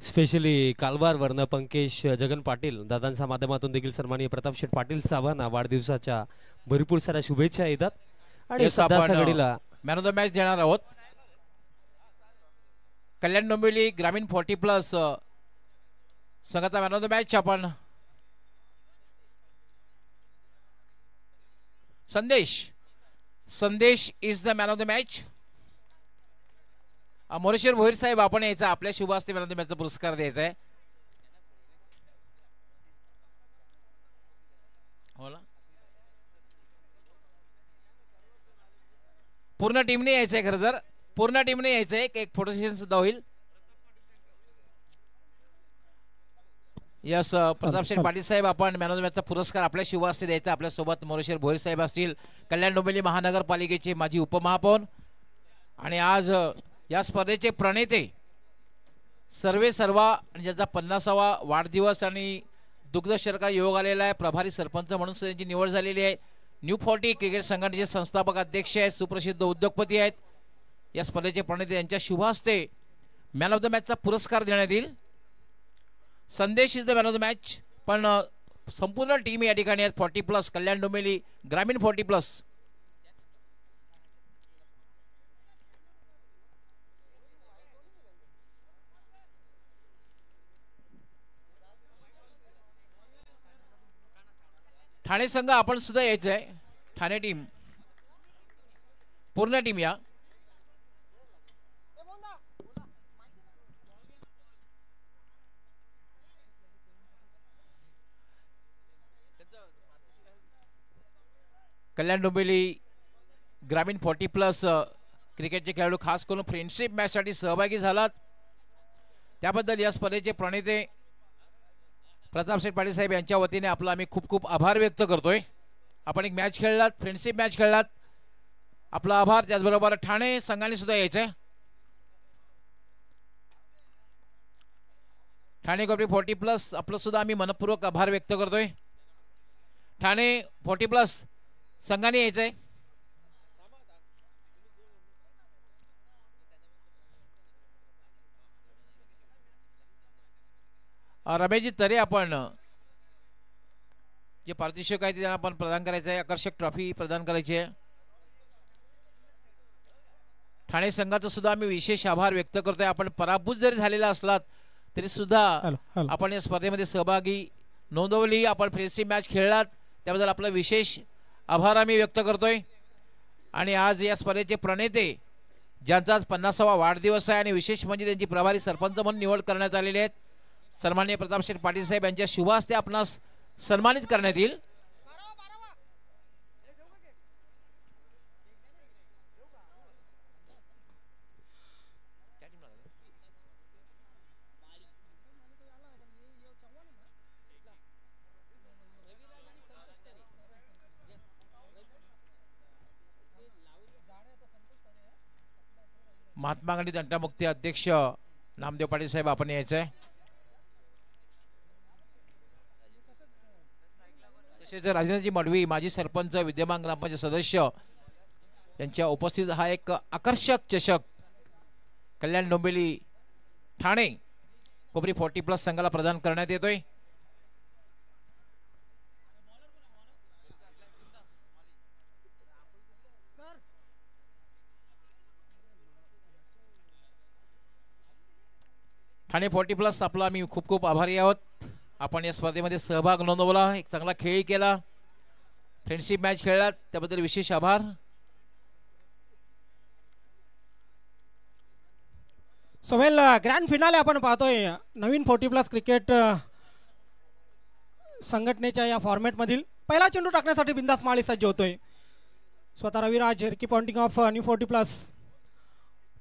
Specially Kalwar वर्ण पंकेश जगन पाटील दादांच्या माध्यमातून देखील सन्माननीय प्रताप शेठ पाटील साहेबांना वाढदिवसाच्या भरपूर साऱ्या शुभेच्छा येतात आणि सध्या घडीला मॅन ऑफ द मॅच देणार आहोत. कल्याण डोंबिवली ग्रामीण 40+ संघाचा मॅन ऑफ द मॅच आपण Sandesh is the man of the match. Moreshwar Bhoir साहेब आपण यायचा आपल्या शुभ हस्ते मॅन ऑफ द मॅचचा पुरस्कार द्यायचा आहे. पूर्ण टीमने यायचं आहे. खरं तर पूर्ण टीमने यायचं आहे. एक फोटो सेशन सुद्धा होईल. यस प्रताप शेठ पाटील साहेब आपण मॅन ऑफ द मॅचचा पुरस्कार आपल्या शुभ हस्ते द्यायचा. आपल्यासोबत मोरेश्वर भोईर साहेब असतील, कल्याण डोंबिवली महानगरपालिकेचे माजी उपमहापौर आणि आज या स्पर्धेचे प्रणेते सर्वा ज्याचा 50वा वाढदिवस आणि दुग्ध शर्करा योग आलेला आहे. प्रभारी सरपंच म्हणून त्यांची निवड झालेली आहे. न्यू 40 क्रिकेट संघटनेचे संस्थापक अध्यक्ष आहेत, सुप्रसिद्ध उद्योगपती आहेत. या स्पर्धेचे प्रणेते यांच्या शुभ हस्ते मॅन ऑफ द मॅचचा पुरस्कार देण्यात येईल. संदेश is the man of the match. पण संपूर्ण टीम या ठिकाणी आहेत 40+ कल्याण डोंबिवली ग्रामीण 40+. ठाणे संघ आपण सुद्धा यायचं आहे. ठाणे टीम पूर्ण टीम या. कल्याण डोंबिवली ग्रामीण 40+ क्रिकेटचे खेळाडू खास करून फ्रेंडशिप मॅचसाठी सहभागी झालात त्याबद्दल या स्पर्धेचे प्रणेते प्रताप शेठ पाटील साहेब यांच्या वतीने आपला आम्ही खूप खूप आभार व्यक्त करतोय. आपण एक मॅच खेळलात, फ्रेंडशिप मॅच खेळलात, आपला आभार. त्याचबरोबर ठाणे संघाने सुद्धा यायचंय. ठाणे कोपरी 40+ आपलं सुद्धा आम्ही मनपूर्वक आभार व्यक्त करतोय. ठाणे 40+ संघाने यायचंय. रमेशजी तरे आपण जे पारितोषिक आहे ते त्यांना आपण प्रदान करायचं आहे. आकर्षक ट्रॉफी प्रदान करायची आहे. ठाणे संघाचा सुद्धा आम्ही विशेष आभार व्यक्त करतोय. आपण पराभूत जरी झालेला असलात तरी सुद्धा आपण या स्पर्धेमध्ये सहभागी नोंदवली, आपण फ्रेंडशिप मॅच खेळलात त्याबद्दल आपला विशेष आभार आम्ही व्यक्त करतोय. आणि आज या स्पर्धेचे प्रणेते ज्यांचा आज 50वा वाढदिवस आहे आणि विशेष म्हणजे त्यांची प्रभारी सरपंच म्हणून निवड करण्यात आलेली आहेत सन्माननीय प्रताप शेठ पाटील साहेब यांच्या शुभ हस्ते आपणास सन्मानित करण्यात येईल. महात्मा गांधी तंटामुक्ती अध्यक्ष नामदेव पाटील साहेब आपण यायचंय. तसेच राजेंद्रजी मडवी माजी सरपंच विद्यमान ग्रामपंचायत सदस्य यांच्या उपस्थित हा एक आकर्षक चषक कल्याण डोंबिवली ठाणे कोपरी 40+ संघाला प्रदान करण्यात येतोय. ठाणे 40+ आपला आम्ही खूप खूप आभारी आहोत. आपण या स्पर्धेमध्ये सहभाग नोंदवला, एक चांगला खेळ केला, फ्रेंडशिप मॅच खेळलात त्याबद्दल विशेष आभार. सोहेल ग्रँड फिनाले आपण पाहतोय नवीन 40+ क्रिकेट संघटनेच्या या फॉर्मॅटमधील पहिला चेंडू टाकण्यासाठी बिंदास माळी सज्ज होतोय. स्वतः Raviraj Herki pointing of new 40+.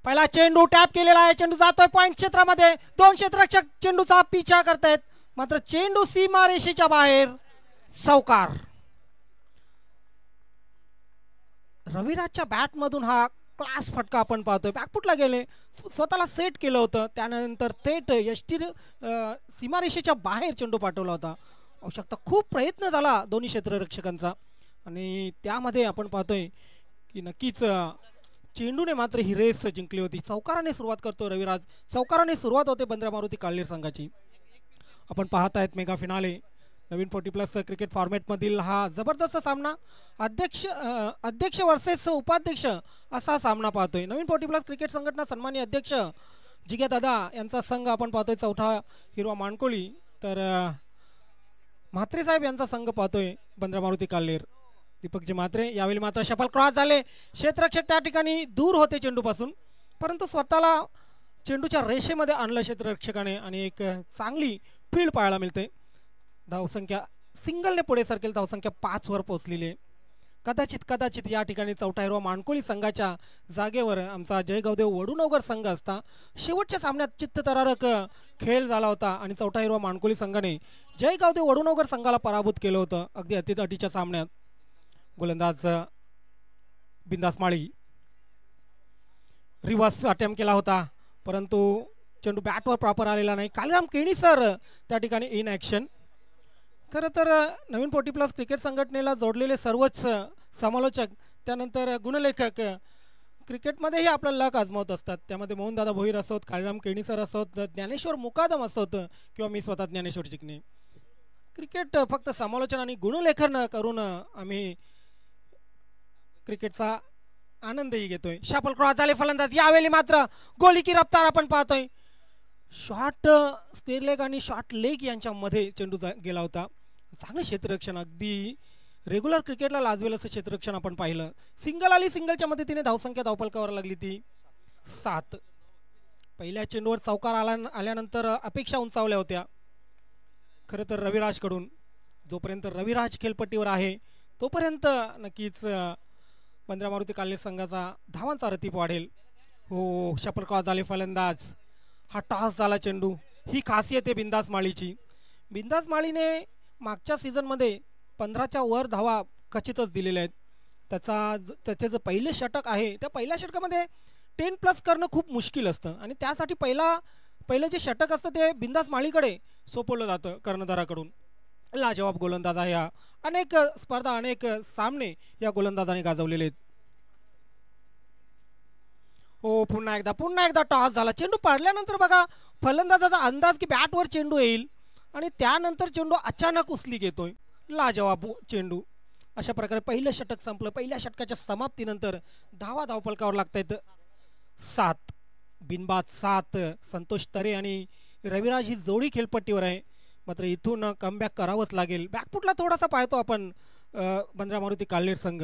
पहिला चेंडू टॅप केलेला आहे. चेंडू जातोय पॉइंट क्षेत्रामध्ये. दोन क्षेत्ररक्षक चेंडूचा पिछा करतायत मात्र चेंडू सीमा रेषेच्या बाहेर. सौकार. रविराजच्या बॅट मधून हा क्लास फटका आपण पाहतोय. बॅकफुटला गेले, स्वतःला सेट केलं होतं, त्यानंतर थेट यष्टी सीमारेषेच्या बाहेर चेंडू पाठवला होता. आवश्यकता खूप प्रयत्न झाला दोन्ही क्षेत्ररक्षकांचा आणि त्यामध्ये आपण पाहतोय की नक्कीच चेंडूने मात्र ही रेस जिंकली होती. चौकाराने सुरुवात करतो रविराज, चौकाराने सुरुवात होते बंद्रा मारुती काल्हेर संघाची. आपण पाहत आहेत मेगा फिनाले नवीन 40+ क्रिकेट फॉर्मॅटमधील हा जबरदस्त सामना. अध्यक्ष वर्सेस उपाध्यक्ष असा सामना पाहतोय. नवीन 40+ क्रिकेट संघटना सन्माननीय अध्यक्ष जिग्या दादा यांचा संघ आपण पाहतोय चौथा हिरवा मानकोळी, तर म्हात्रे साहेब यांचा संघ पाहतोय बंद्रा मारुती काल्हेर. दीपकजी म्हात्रे यावेळी मात्र शफल क्रॉस झाले. क्षेत्ररक्षक त्या ठिकाणी दूर होते चेंडूपासून, परंतु स्वतःला चेंडूच्या रेषेमध्ये आणलं क्षेत्ररक्षकाने आणि एक चांगली फील्ड पाहायला मिळते. धावसंख्या सिंगलने पुढे सरकेल, धावसंख्या 5 वर पोहोचलेली आहे. कदाचित या ठिकाणी चौथा हिरवा मानकोळी संघाच्या जागेवर आमचा जयगावदेव वडुनवगर संघ असता. शेवटच्या सामन्यात चित्तथरारक खेळ झाला होता आणि चौथा हिरवा मानकोळी संघाने जयगावदेव वडुनवगर संघाला पराभूत केलं होतं अगदी अटीतटीच्या सामन्यात. गोलंदाज बिंदास माळी रिव्हर्स अटेम्प्ट केला होता, परंतु चेंडू बॅटवर प्रॉपर आलेला नाही. कालीराम केणी सर त्या ठिकाणी इन ॲक्शन. खरं तर नवीन 40+ क्रिकेट संघटनेला जोडलेले सर्वच समालोचक, त्यानंतर गुणलेखक क्रिकेटमध्येही आपला लक आजमावत असतात. त्यामध्ये मोहनदादा भोईर असोत, कालीराम केणी सर असोत, ज्ञानेश्वर मुकादम असोत किंवा मी स्वतः ज्ञानेश्वर चिकणे. क्रिकेट फक्त समालोचन आणि गुणलेखन करून आम्ही क्रिकेटचा आनंदही घेतोय. शापल क्रॉस झाले फलंदाज, यावेळी मात्र गोली की रफ्तार आपण पाहतोय. शॉर्ट स्क्वेअर लेग आणि शॉर्ट लेग यांच्यामध्ये चेंडू गेला होता. चांगलं क्षेत्ररक्षण, अगदी रेग्युलर क्रिकेटला लाजवेल असं क्षेत्ररक्षण आपण पाहिलं. सिंगल आली, सिंगलच्या मदतीने धावसंख्या धावफलकावर लागली ती 7. पहिल्या चेंडूवर चौकार आल्यानंतर अपेक्षा उंचावल्या होत्या खरं तर रविराजकडून. जोपर्यंत रविराज खेळपट्टीवर आहे तोपर्यंत नक्कीच बंद्रा मारुती काल्हेर संघाचा धावांचा रतीप वाढेल. हो, शपल क्रॉस झाले फलंदाज, हा टॉस झाला चेंडू. ही खासियत आहे बिंदास माळीची. बिंदास माळीने मागच्या सीझनमध्ये 15च्या वर धावा खचितच दिलेल्या आहेत. त्याचे जे पहिले षटक आहे त्या पहिल्या षटकामध्ये 10+ करणं खूप मुश्किल असतं आणि त्यासाठी पहिलं जे षटक असतं ते बिंदास माळीकडे सोपवलं जातं कर्णधाराकडून. लाजवाब गोलंदाज आहे हा. अनेक स्पर्धा, अनेक सामने या गोलंदाजाने गाजवलेले आहेत. हो, पुन्हा एकदा टॉस झाला. चेंडू पाडल्यानंतर बघा फलंदाजाचा अंदाज की बॅटवर चेंडू येईल आणि त्यानंतर चेंडू अचानक उचली घेतोय. लाजवाब चेंडू. अशा प्रकारे पहिलं षटक संपलं. पहिल्या षटकाच्या समाप्तीनंतर धावफलकावर लागतायत 7. बिनबाद 7. संतोष तरे आणि रविराज ही जोडी खेळपट्टीवर आहे. मात्र इथून कमबॅक करावंच लागेल. बॅकफुटला थोडासा पाहतो आपण बंद्रा मारुती काल्हेर संघ.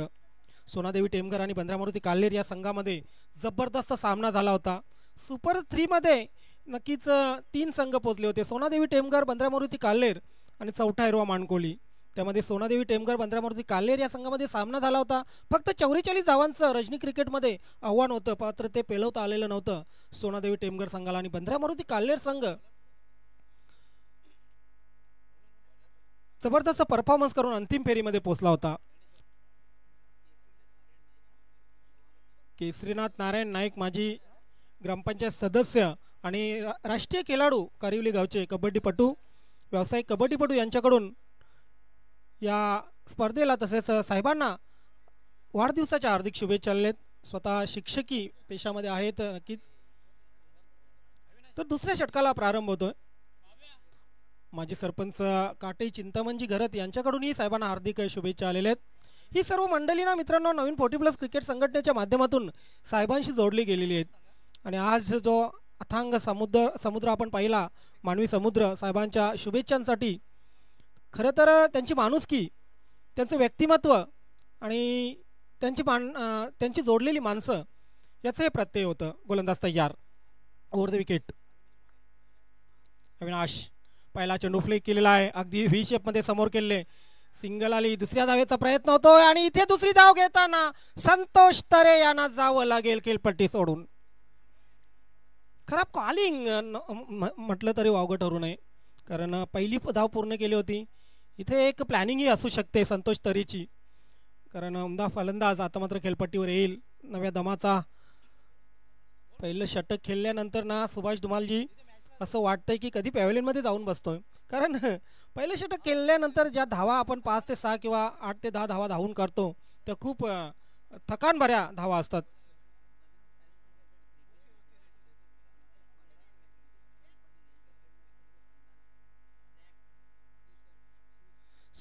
सोनादेवी टेमघर आणि बंद्रा मारुती काल्हेर या संघामध्ये जबरदस्त सामना झाला होता. सुपर 3 मध्ये नक्कीच 3 संघ पोचले होते. सोनादेवी टेमघर, बंद्रा मारुती काल्हेर आणि चौथा हिरवा मानकोळी. त्यामध्ये सोनादेवी टेमघर, बंद्रा मारुती काल्हेर या संघामध्ये सामना झाला होता. फक्त 44 धावांचं रजनी क्रिकेटमध्ये आव्हान होतं, मात्र ते पेलवता आलेलं नव्हतं सोनादेवी टेमघर संघाला. आणि बंद्रा मारुती काल्हेर संघ जबरदस्त परफॉर्मन्स करून अंतिम फेरीमध्ये पोहोचला होता. केसरीनाथ नारायण नाईक माजी ग्रामपंचायत सदस्य आणि राष्ट्रीय खेळाडू कारिवली गावचे कबड्डीपटू, व्यावसायिक कबड्डीपटू यांच्याकडून या स्पर्धेला तसेच साहेबांना वाढदिवसाच्या हार्दिक शुभेच्छा आहेत. स्वतः शिक्षकी पेशामध्ये आहेत नक्कीच. तर दुसऱ्या षटकाला प्रारंभ होतोय. माजी सरपंच काटे चिंतामणजी घरत यांच्याकडूनही साहेबांना हार्दिक शुभेच्छा आलेल्या आहेत. ही सर्व मंडळी ना मित्रांनो नवीन 40+ क्रिकेट संघटनेच्या माध्यमातून साहेबांशी जोडली गेलेली आहेत. आणि आज जो अथांग समुद्र आपण पाहिला, मानवी समुद्र, साहेबांच्या शुभेच्छांसाठी खरं तर त्यांची माणुसकी, त्यांचं व्यक्तिमत्व आणि त्यांची जोडलेली माणसं याचं हे प्रत्यय होतं. गोलंदाज तयार, ओव्हर द विकेट. अविनाश पहिला चेंडू फ्लिक केलेला आहे, अगदी व्ही शेपमध्ये समोर केले. सिंगल आली, दुसऱ्या धावेचा प्रयत्न होतोय आणि इथे दुसरी धाव घेताना संतोष तरे यांना जावं लागेल खेळपट्टी सोडून. खराब कॉलिंग म्हटलं तरी वावगं ठरू नये, कारण पहिली धाव पूर्ण केली होती. इथे एक प्लॅनिंगही असू शकते संतोष तरेची, कारण उमदा फलंदाज आता मात्र खेळपट्टीवर येईल नव्या दमाचा. पहिलं षटक खेळल्यानंतर ना सुभाष धुमालजी असं वाटतंय की कधी पॅव्हलियनमध्ये जाऊन बसतोय, कारण पहिलं षटक खेळल्यानंतर ज्या धावा आपण 5 ते 6 किंवा 8 ते 10 धावा धावून करतो त्या खूप थकान भऱ्या धावा असतात.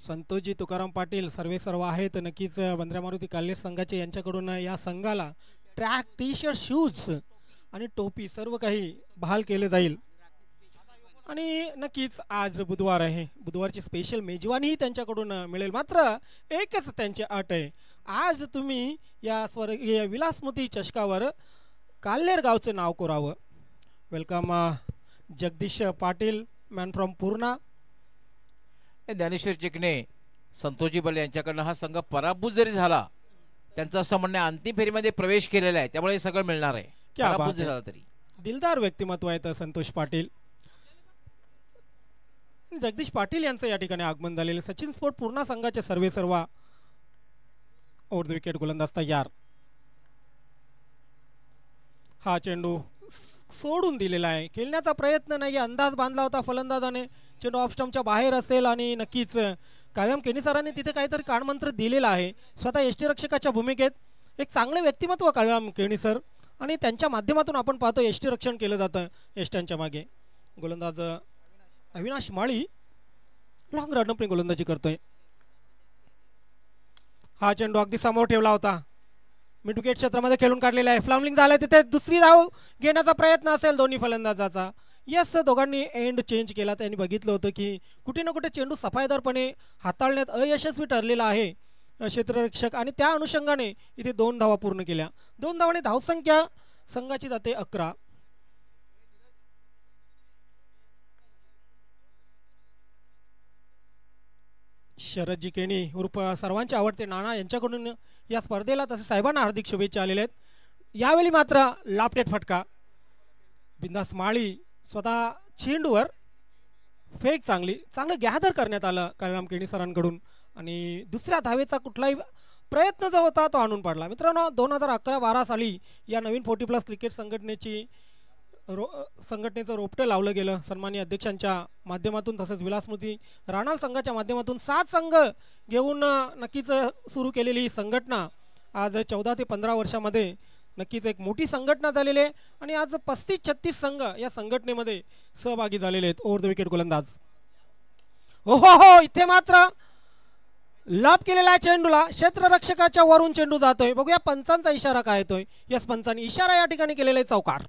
संतोषजी तुकाराम पाटील सर्व आहेत. नक्कीच बंद्रा मारुती काल्हेर संघाचे यांच्याकडून या संघाला ट्रॅक टी शर्ट शूज आणि टोपी सर्व काही बहाल केले जाईल. आणि नक्कीच आज बुधवार आहे, बुधवारची स्पेशल मेजवानीही त्यांच्याकडून मिळेल. मात्र एकच त्यांची अट आहे, आज तुम्ही या स्वर्गीय विलासमती चषकावर काल्हेर गावचं नाव कोरावं. Welcome Jagdish Patil man from Purna. Dnyaneshwar Chikane, Santoshji Balle यांच्याकडनं हा संघ पराभूत जरी झाला, त्यांचं असं म्हणणं अंतिम फेरीमध्ये प्रवेश केलेला आहे, त्यामुळे हे सगळं मिळणार आहे. पराभूत झाला तरी दिलदार व्यक्तिमत्व आहे संतोष पाटील. जगदीश पाटील यांचं या ठिकाणी आगमन झालेले. सचिन स्पोर्ट पूर्णा संघाचे सर्व ओव्हर द विकेट गोलंदाज तयार. हा चेंडू सोडून दिलेला आहे, खेळण्याचा प्रयत्न नाही. अंदाज बांधला होता फलंदाजाने, चेंडू ऑफ स्टंपच्या बाहेर असेल आणि नक्कीच कायम केनी सरांनी तिथे काहीतरी कानमंत्र दिलेला आहे. स्वतः यष्टीरक्षकाच्या भूमिकेत एक चांगले व्यक्तिमत्व कायम केनी सर, आणि त्यांच्या माध्यमातून आपण पाहतो यष्टीरक्षण केलं जातं यष्ट्यांच्या मागे. गोलंदाज अविनाश माळी लॉंग रनअपने गोलंदाजी करतोय. हा चेंडू अगदी समोर ठेवला होता, मिड विकेट क्षेत्रामध्ये खेळून काढलेला आहे. फ्लाउंडिंग झालंय, तिथे दुसरी धाव घेण्याचा प्रयत्न असेल दोन्ही फलंदाजाचा. यस, दोघांनी एंड चेंज केला. त्यांनी बघितलं होतं की कुठे ना कुठे चेंडू सफाईदारपणे हाताळण्यात अयशस्वी ठरलेला आहे क्षेत्ररक्षक, आणि त्या अनुषंगाने इथे 2 धावा पूर्ण केल्या. 2 धावाने धावसंख्या संघाची जाते 11. शरदजी केणी उर्फ सर्वांचे आवडते नाना यांच्याकडून या स्पर्धेला तसे साहेबांना हार्दिक शुभेच्छा आलेल्या आहेत. यावेळी मात्र लापटेट फटका. बिंदास माळी स्वतः चेंडूवर फेक चांगलं गॅदर करण्यात आलं कळराम केणी सरांकडून, आणि दुसऱ्या धावेचा कुठलाही प्रयत्न जो होता तो आणून पाडला. मित्रांनो, 2011-12 साली या नवीन 40+ क्रिकेट संघटनेचं रोपटं लावलं गेलं सन्माननीय अध्यक्षांच्या माध्यमातून, तसंच विलासमती राणाल संघाच्या माध्यमातून 7 संघ घेऊन नक्कीच सुरू केलेली ही संघटना आज 14 ते 15 वर्षामध्ये नक्कीच एक मोठी संघटना झालेली आहे, आणि आज 35-36 संघ या संघटनेमध्ये सहभागी झालेले आहेत. ओव्हर द विकेट गोलंदाज. हो, इथे मात्र लाभ केलेला आहे चेंडूला, क्षेत्ररक्षकाच्या वरून चेंडू जातोय. बघूया पंचांचा इशारा काय येतोय. यस, पंचांनी इशारा या ठिकाणी केलेला आहे चौकार.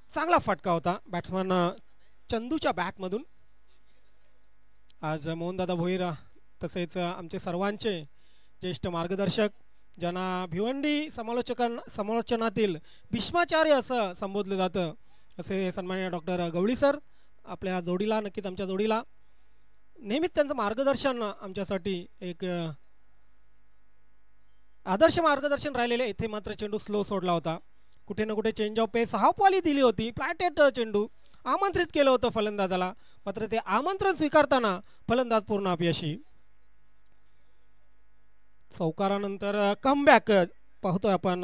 चांगला फटका होता बॅट्समन चंदूच्या बॅटमधून. आज मोहनदादा भोईर तसेच आमचे सर्वांचे ज्येष्ठ मार्गदर्शक, ज्यांना भिवंडी समालोचनातील भीष्माचार्य असं संबोधलं जातं, असे सन्माननीय डॉक्टर गवळी सर, आपल्या जोडीला, नक्कीच आमच्या जोडीला नेहमीच त्यांचं मार्गदर्शन आमच्यासाठी एक आदर्श मार्गदर्शन राहिलेले. इथे मात्र चेंडू स्लो सोडला होता, कुठे ना कुठे change of pace half ball दिली होती, फ्लॅटेड चेंडू आमंत्रित केलं होतं फलंदाजाला, मात्र ते आमंत्रण स्वीकारताना फलंदाज पूर्ण अपयशी. चौकारानंतर कमबॅक पाहतोय आपण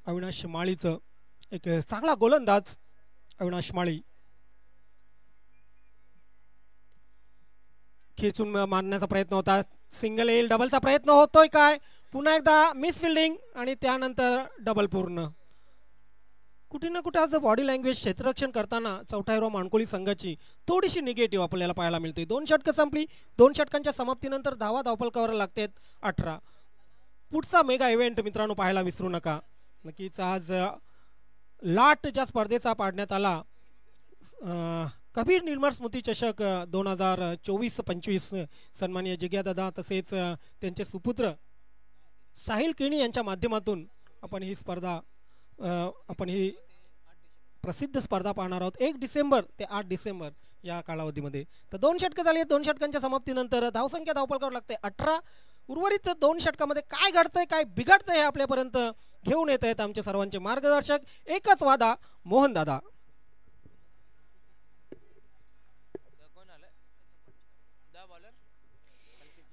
अविनाश माळीचं, एक चांगला गोलंदाज अविनाश माळी. खेचून मारण्याचा प्रयत्न होता, सिंगल येईल, डबलचा प्रयत्न होतोय काय, पुन्हा एकदा मिस फिल्डिंग आणि त्यानंतर डबल पूर्ण. कुठे ना कुठे आज बॉडी लँग्वेज क्षेत्ररक्षण करताना चौठायराव माणकोळी संघाची थोडीशी निगेटिव्ह आपल्याला पाहायला मिळते. 2 षटकं संपली, 2 षटकांच्या समाप्तीनंतर धावा धावफलकावर लागतात 18. पुढचा मेगा इव्हेंट मित्रांनो पाहायला विसरू नका. नक्कीच आज लाट ज्या स्पर्धेचा पाडण्यात आला, कबीर निर्मळ स्मृती चषक 2024-25, सन्माननीय जिग्यादादा तसेच त्यांचे सुपुत्र साहिल केणी यांच्या माध्यमातून आपण ही प्रसिद्ध स्पर्धा पाहणार आहोत 1 डिसेंबर ते 8 डिसेंबर या कालावधीमध्ये. तर 2 षटकं झाली, 2 षटकांच्या समाप्तीनंतर धावसंख्या धावफलकावर लागते 18. उर्वरित 2 षटकामध्ये काय घडतंय, काय बिघडतंय हे आपल्यापर्यंत घेऊन येत आहेत आमचे सर्वांचे मार्गदर्शक. एकच वादा, मोहन दादा.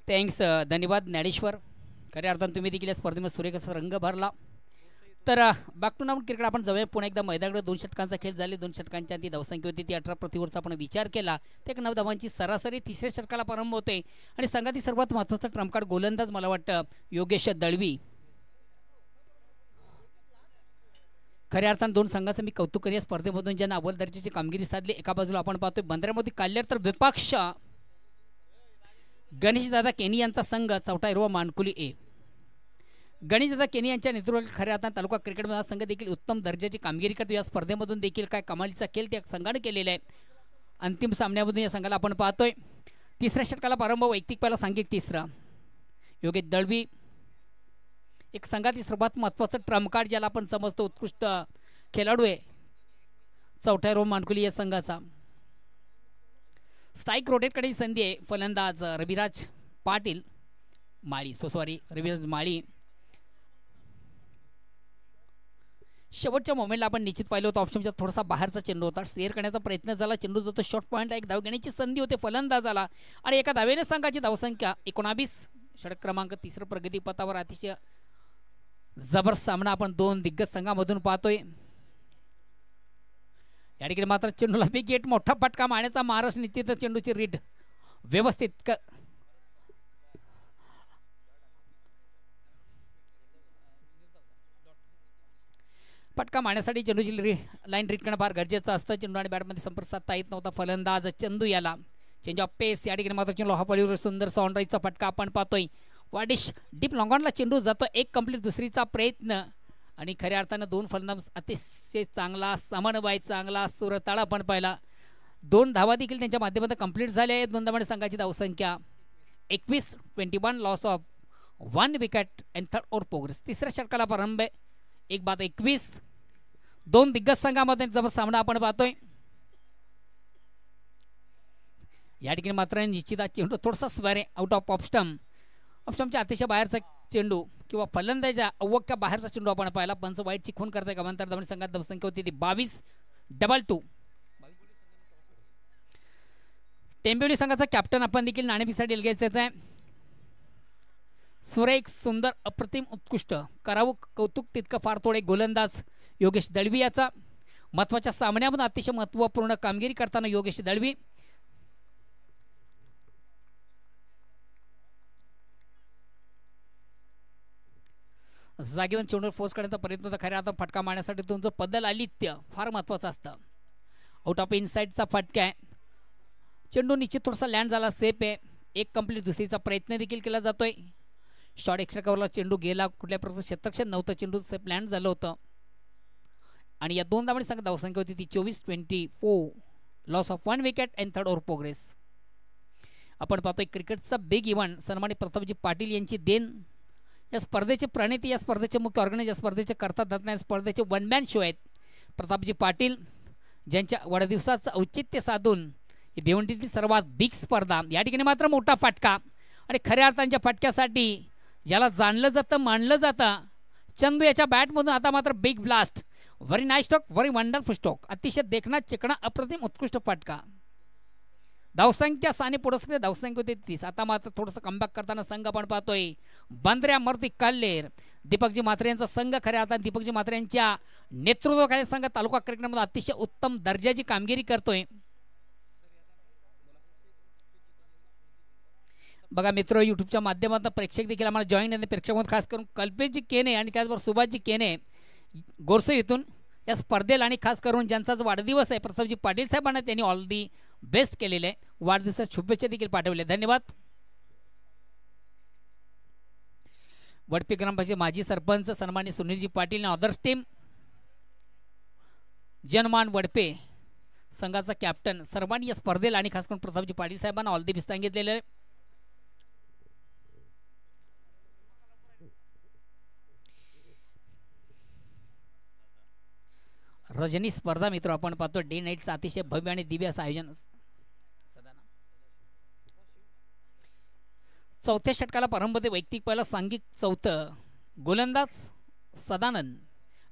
थँक्स, धन्यवाद ज्ञानेश्वर. खऱ्या अर्थानं तुम्ही देखील या स्पर्धेमध्ये सुरेख असा रंग भरला. तर बॅक टू नाऊट क्रिकेट आपण जाऊया पुन्हा एकदा मैदानाकडे. 2 षटकांचा खेळ झाले, 2 षटकांच्या ती धावसंख्या होती ती 18 प्रतिओव्हरचा आपण विचार केला तर 9 धावांची सरासरी. 3ऱ्या षटकाला प्रारंभ होते आणि संघातील सर्वात महत्त्वाचा ट्रम्पकार्ड गोलंदाज मला वाटतं योगेश दळवी. खऱ्या अर्थानं दोन संघाचं मी कौतुक करेन. स्पर्धेमधून ज्यांना अव्वल दर्जाची कामगिरी साधली, एका बाजूला आपण पाहतोय बंदऱ्यामध्ये काढल्यावर तर विपक्ष गणेशदादा केनी यांचा संघ चौथा हिरवा मानकुली ए. गणेशदादा केनी यांच्या नेतृत्वाखाली खऱ्या अर्थानं तालुका क्रिकेट संघ देखील उत्तम दर्जाची कामगिरी करतो. या स्पर्धेमधून देखील काय कमालीचा खेळ त्या संघाने केलेला आहे. अंतिम सामन्यामधून या संघाला आपण पाहतोय. तिसऱ्या षटकाला प्रारंभ वैयक्तिक पहिला सांघिक तिसरा. योगेश दळवी एक संघातील सर्वात महत्त्वाचं ट्रम्प कार्ड ज्याला आपण समजतो, उत्कृष्ट खेळाडू आहे चौथ्या हिरवा मानकुली या संघाचा. स्ट्राईक रोटेट करण्याची संधी आहे. फलंदाज रविराज पाटील माळी रविराज माळी. शेवटच्या मोमेंटला आपण निश्चित पाहिलं होतं ऑप्शनच्या थोडासा बाहेरचा चेंडू होता. स्टेअर करण्याचा प्रयत्न झाला, चेंडू जातो शॉर्ट पॉईंटला, एक धाव घेण्याची संधी होते फलंदाजाला आणि एका धावेने संघाची धावसंख्या 19. षटक क्रमांक 3 प्रगतीपथावर अतिशय जबरदस्त सामना आपण दोन दिग्गज संघामधून पाहतोय. या ठिकाणी मात्र चेंडूला बिग गेट मोठा फटका मारण्याचा महाराष्ट्र निश्चित चेंडूची रीड व्यवस्थित फटका मारण्यासाठी चेंडूची लाईन रीड करणं फार गरजेचं असतं. चेंडू आणि बॅटमध्ये संपर्क साधता येत नव्हता फलंदाज चंदू याला. चेंज ऑफ पेस या ठिकाणी मात्र चेंडू हा पडीवर सुंदर साऊंडराईजचा फटका आपण पाहतोय. वाडिश डीप लॉंगॉनला चेंडू जातो, एक कंप्लीट दुसरीचा प्रयत्न आणि खऱ्या अर्थानं दोन फलंदाज अतिशय चांगला समन्वय, चांगला सुरताळा आपण पाहिला. 2 धावा देखील त्यांच्या माध्यमातून कंप्लीट झाल्या आहेत. 2 धावांनी संघाची धावसंख्या 21-21, loss of 1 wicket and third over progress. तिसऱ्या षटकाला प्रारंभ 1-21. 2 दिग्गज संघामध्ये जबरदस्त सामना आपण पाहतोय. या ठिकाणी मात्र निश्चित चेंडू थोडासा स्वेअर आउट ऑफ ऑप्शनच्या अतिशय बाहेरचा चेंडू किंवा फलंदाजा अव्वक्या बाहेरचा चेंडू आपण पाहिला. पंच वाईटची खून करताय गमंतर धावणी संघात धावसंख्या होती ती 22-2. टेंबिवली संघाचा कॅप्टन आपण देखील नाणेफिसा घ्यायचं आहे. सुरेख सुंदर अप्रतिम उत्कृष्ट करावं कौतुक तितकं फार थोडे गोलंदाज योगेश दळवी याचा. महत्त्वाच्या सामन्यामध्ये अतिशय महत्त्वपूर्ण कामगिरी करताना योगेश दळवी. जागेवर चेंडूवर फोर्स करण्याचा प्रयत्न होता. खऱ्या आता फटका मारण्यासाठी तुमचं पद्धल आलित्य फार महत्त्वाचं असतं. आउट ऑफ इनसाइडचा फटका आहे. चेंडू निश्चित थोडासा लँड झाला, सेफ आहे. एक कंप्लीट दुसरीचा प्रयत्न देखील केला जातोय. शॉर्ट एक्स्ट्रा कव्हरला चेंडू गेला, कुठल्या प्रकारचं क्षेत्ररक्षण नव्हतं, चेंडू सेफ लँड झालं होतं आणि या 2 धावांनी संघ धावसंख्या होती ती 24-24, loss of 1 wicket and third over progress. आपण पाहतोय क्रिकेटचा बिग इव्हेंट सन्मानित प्रतापजी पाटील यांची देण. या स्पर्धेचे प्रणेते, या स्पर्धेचे मुख्य ऑर्गनायझर, या स्पर्धेचे करता धरता, या स्पर्धेचे वन मॅन शो आहेत प्रतापजी पाटील, ज्यांच्या वाढदिवसाचं औचित्य साधून ही भिवंडीतील सर्वात बिग स्पर्धा. या ठिकाणी मात्र मोठा फटका आणि खऱ्या अर्थांच्या फटक्यासाठी ज्याला जाणलं जातं, मानलं जातं, चंदू याच्या बॅटमधून आता मात्र big blast. Very nice stroke, very wonderful stroke, अतिशय देखणा चिकणा अप्रतिम उत्कृष्ट फटका. धावसंख्या साने पुरस्कृत धावसंख्या होती 30. आता मात्र थोडंसं कमबॅक करताना संघ आपण पाहतोय बंद्र्या मर्ती कल्लेर दीपकजी म्हात्रे यांचा संघ. खऱ्या अर्थाने दीपकजी म्हात्रे यांच्या नेतृत्वाखाली संघ तालुका क्रिकेटमध्ये अतिशय उत्तम दर्जाची कामगिरी करतोय. बघा मित्र, यूट्यूबच्या माध्यमातून प्रेक्षक देखील आम्हाला जॉईन आणि प्रेक्षकांमध्ये खास करून कल्पेशजी केने आणि त्याचबरोबर सुभाषजी केने गोरसे इथून या स्पर्धेला आणि खास करून ज्यांचा वाढदिवस आहे प्रतापजी पाटील साहेबांना त्यांनी ऑल दी बेस्ट केलेले आहे. वाढदिवसात शुभेच्छा देखील पाठवले, धन्यवाद. वडपी ग्रामपंचायत माजी सरपंच सन्मान्य सुनीलजी पाटील, अदर्स टीम, जनमान वडपे संघाचा कॅप्टन सर्वांनी या स्पर्धेला आणि खास करून प्रतापजी पाटील साहेबांना ऑल दी बेस्ट सांगितलेले आहे. रजनी स्पर्धा मित्र आपण पाहतो डे नाईटचं अतिशय भव्य आणि दिव्य असं आयोजन. चौथ्या षटकाला प्रारंभ होते वैयक्तिक पहिला सांघिक चौथं गोलंदाज सदानंद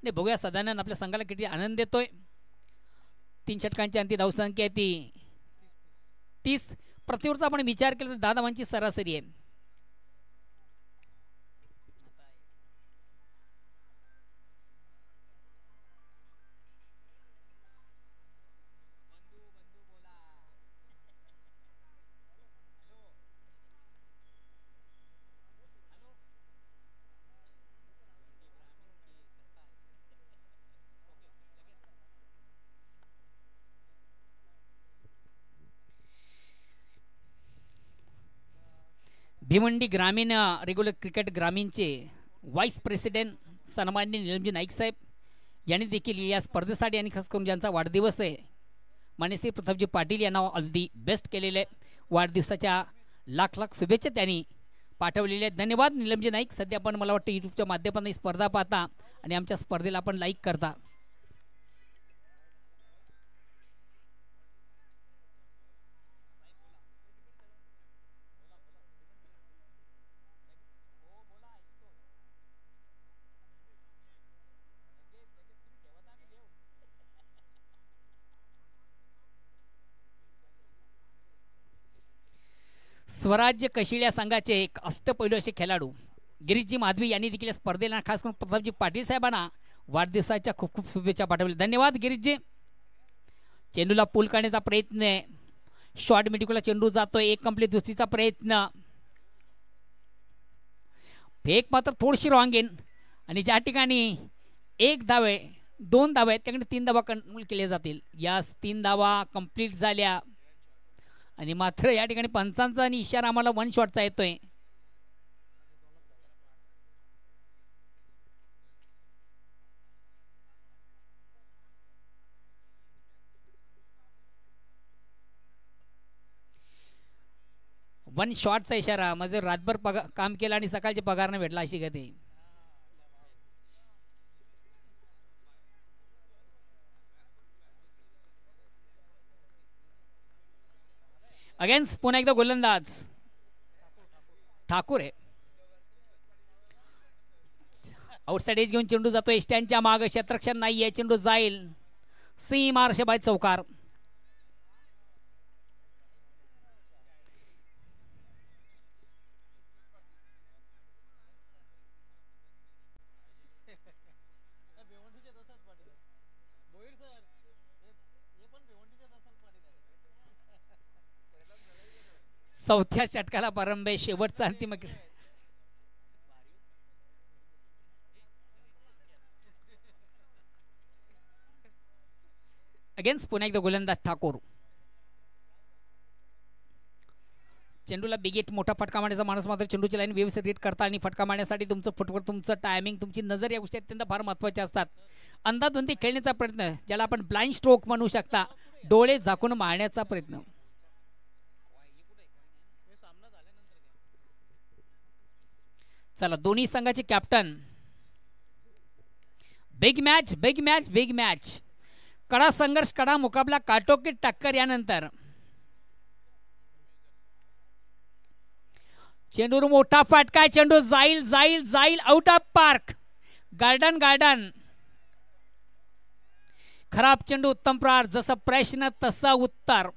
आणि बघूया सदानंद आपल्या संघाला किती आनंद देतोय. 3 षटकांची अंतिम धावसंख्या आहे ती 30. प्रतिओव्हरचा आपण विचार केला तर 10 धावांची सरासरी आहे. भिवंडी ग्रामीण रेग्युलर क्रिकेट ग्रामीणचे व्हाईस प्रेसिडेंट सन्माननीय निलमजी नाईक साहेब यांनी देखील या स्पर्धेसाठी आणि खास करून ज्यांचा वाढदिवस आहे माननीय श्री प्रतापजी पाटील यांना ऑल दी बेस्ट केलेले वाढदिवसाच्या लाख लाख शुभेच्छा त्यांनी पाठवलेले आहेत. धन्यवाद निलमजी नाईक. सध्या आपण मला वाटतं यूट्यूबच्या माध्यमातून ही स्पर्धा पाहता आणि आमच्या स्पर्धेला आपण लाईक करता. स्वराज्य कशिळ्या संघाचे एक अष्टपैलू असे खेळाडू गिरीशजी माधवी यांनी देखील या स्पर्धेला खास करून प्रतापजी पाटील साहेबांना वाढदिवसाच्या खूप खूप शुभेच्छा पाठवल्या. धन्यवाद गिरीशजी. चेंडूला पूल करण्याचा प्रयत्न आहे. शॉर्ट मिडिकोला चेंडू जातोय. एक कंप्लीट दुसरीचा प्रयत्न. फेक मात्र थोडीशी रॉंग इन आणि ज्या ठिकाणी एक धाव आहे 2 धावा आहेत त्याकडे 3 धावा कंट्रोल केल्या जातील. यास 3 धावा कंप्लीट झाल्या आणि मात्र या ठिकाणी पंचांचा आणि इशारा आम्हाला 1 शॉटचा येतोय. वन शॉटचा इशारा म्हणजे रातभर काम केलं आणि सकाळचे पगार न भेटला अशी गती. अगेन्स्ट पुन्हा एकदा गोलंदाज ठाकूर आहे. आउटसाइड एज घेऊन चेंडू जातो स्टँडच्या मागे. क्षेत्ररक्षण नाहीये. चेंडू जाईल सीमा आरशेबाई चौकार. चौथ्या षटकाला प्रारंभ आहे. शेवटचा अंतिम अगेन्स्ट पुन्हा एकदा गोलंदाज ठाकूर. चेंडूला बिगेट मोठा फटका मारण्याचा माणूस मात्र चेंडूची लाईन व्यवस्थित रीड करता आणि फटका मारण्यासाठी तुमचं फुटवर्क तुमचं टायमिंग तुमची नजर या गोष्टी अत्यंत फार महत्त्वाच्या असतात. अंधाधुंदी खेळण्याचा प्रयत्न ज्याला आपण ब्लाइंड स्ट्रोक म्हणू शकता. डोळे झाकून मारण्याचा प्रयत्न. चला दोन्ही संघाचे captain. Big match big match big match. कडा संघर्ष कडा मुकाबला काटोकी टक्कर. यानंतर चेंडूवर मोठा फटका. चेंडू जाईल जाईल जाईल out of park. Garden garden. खराब चेंडू उत्तम प्रहार. जसा प्रश्न तसा उत्तर.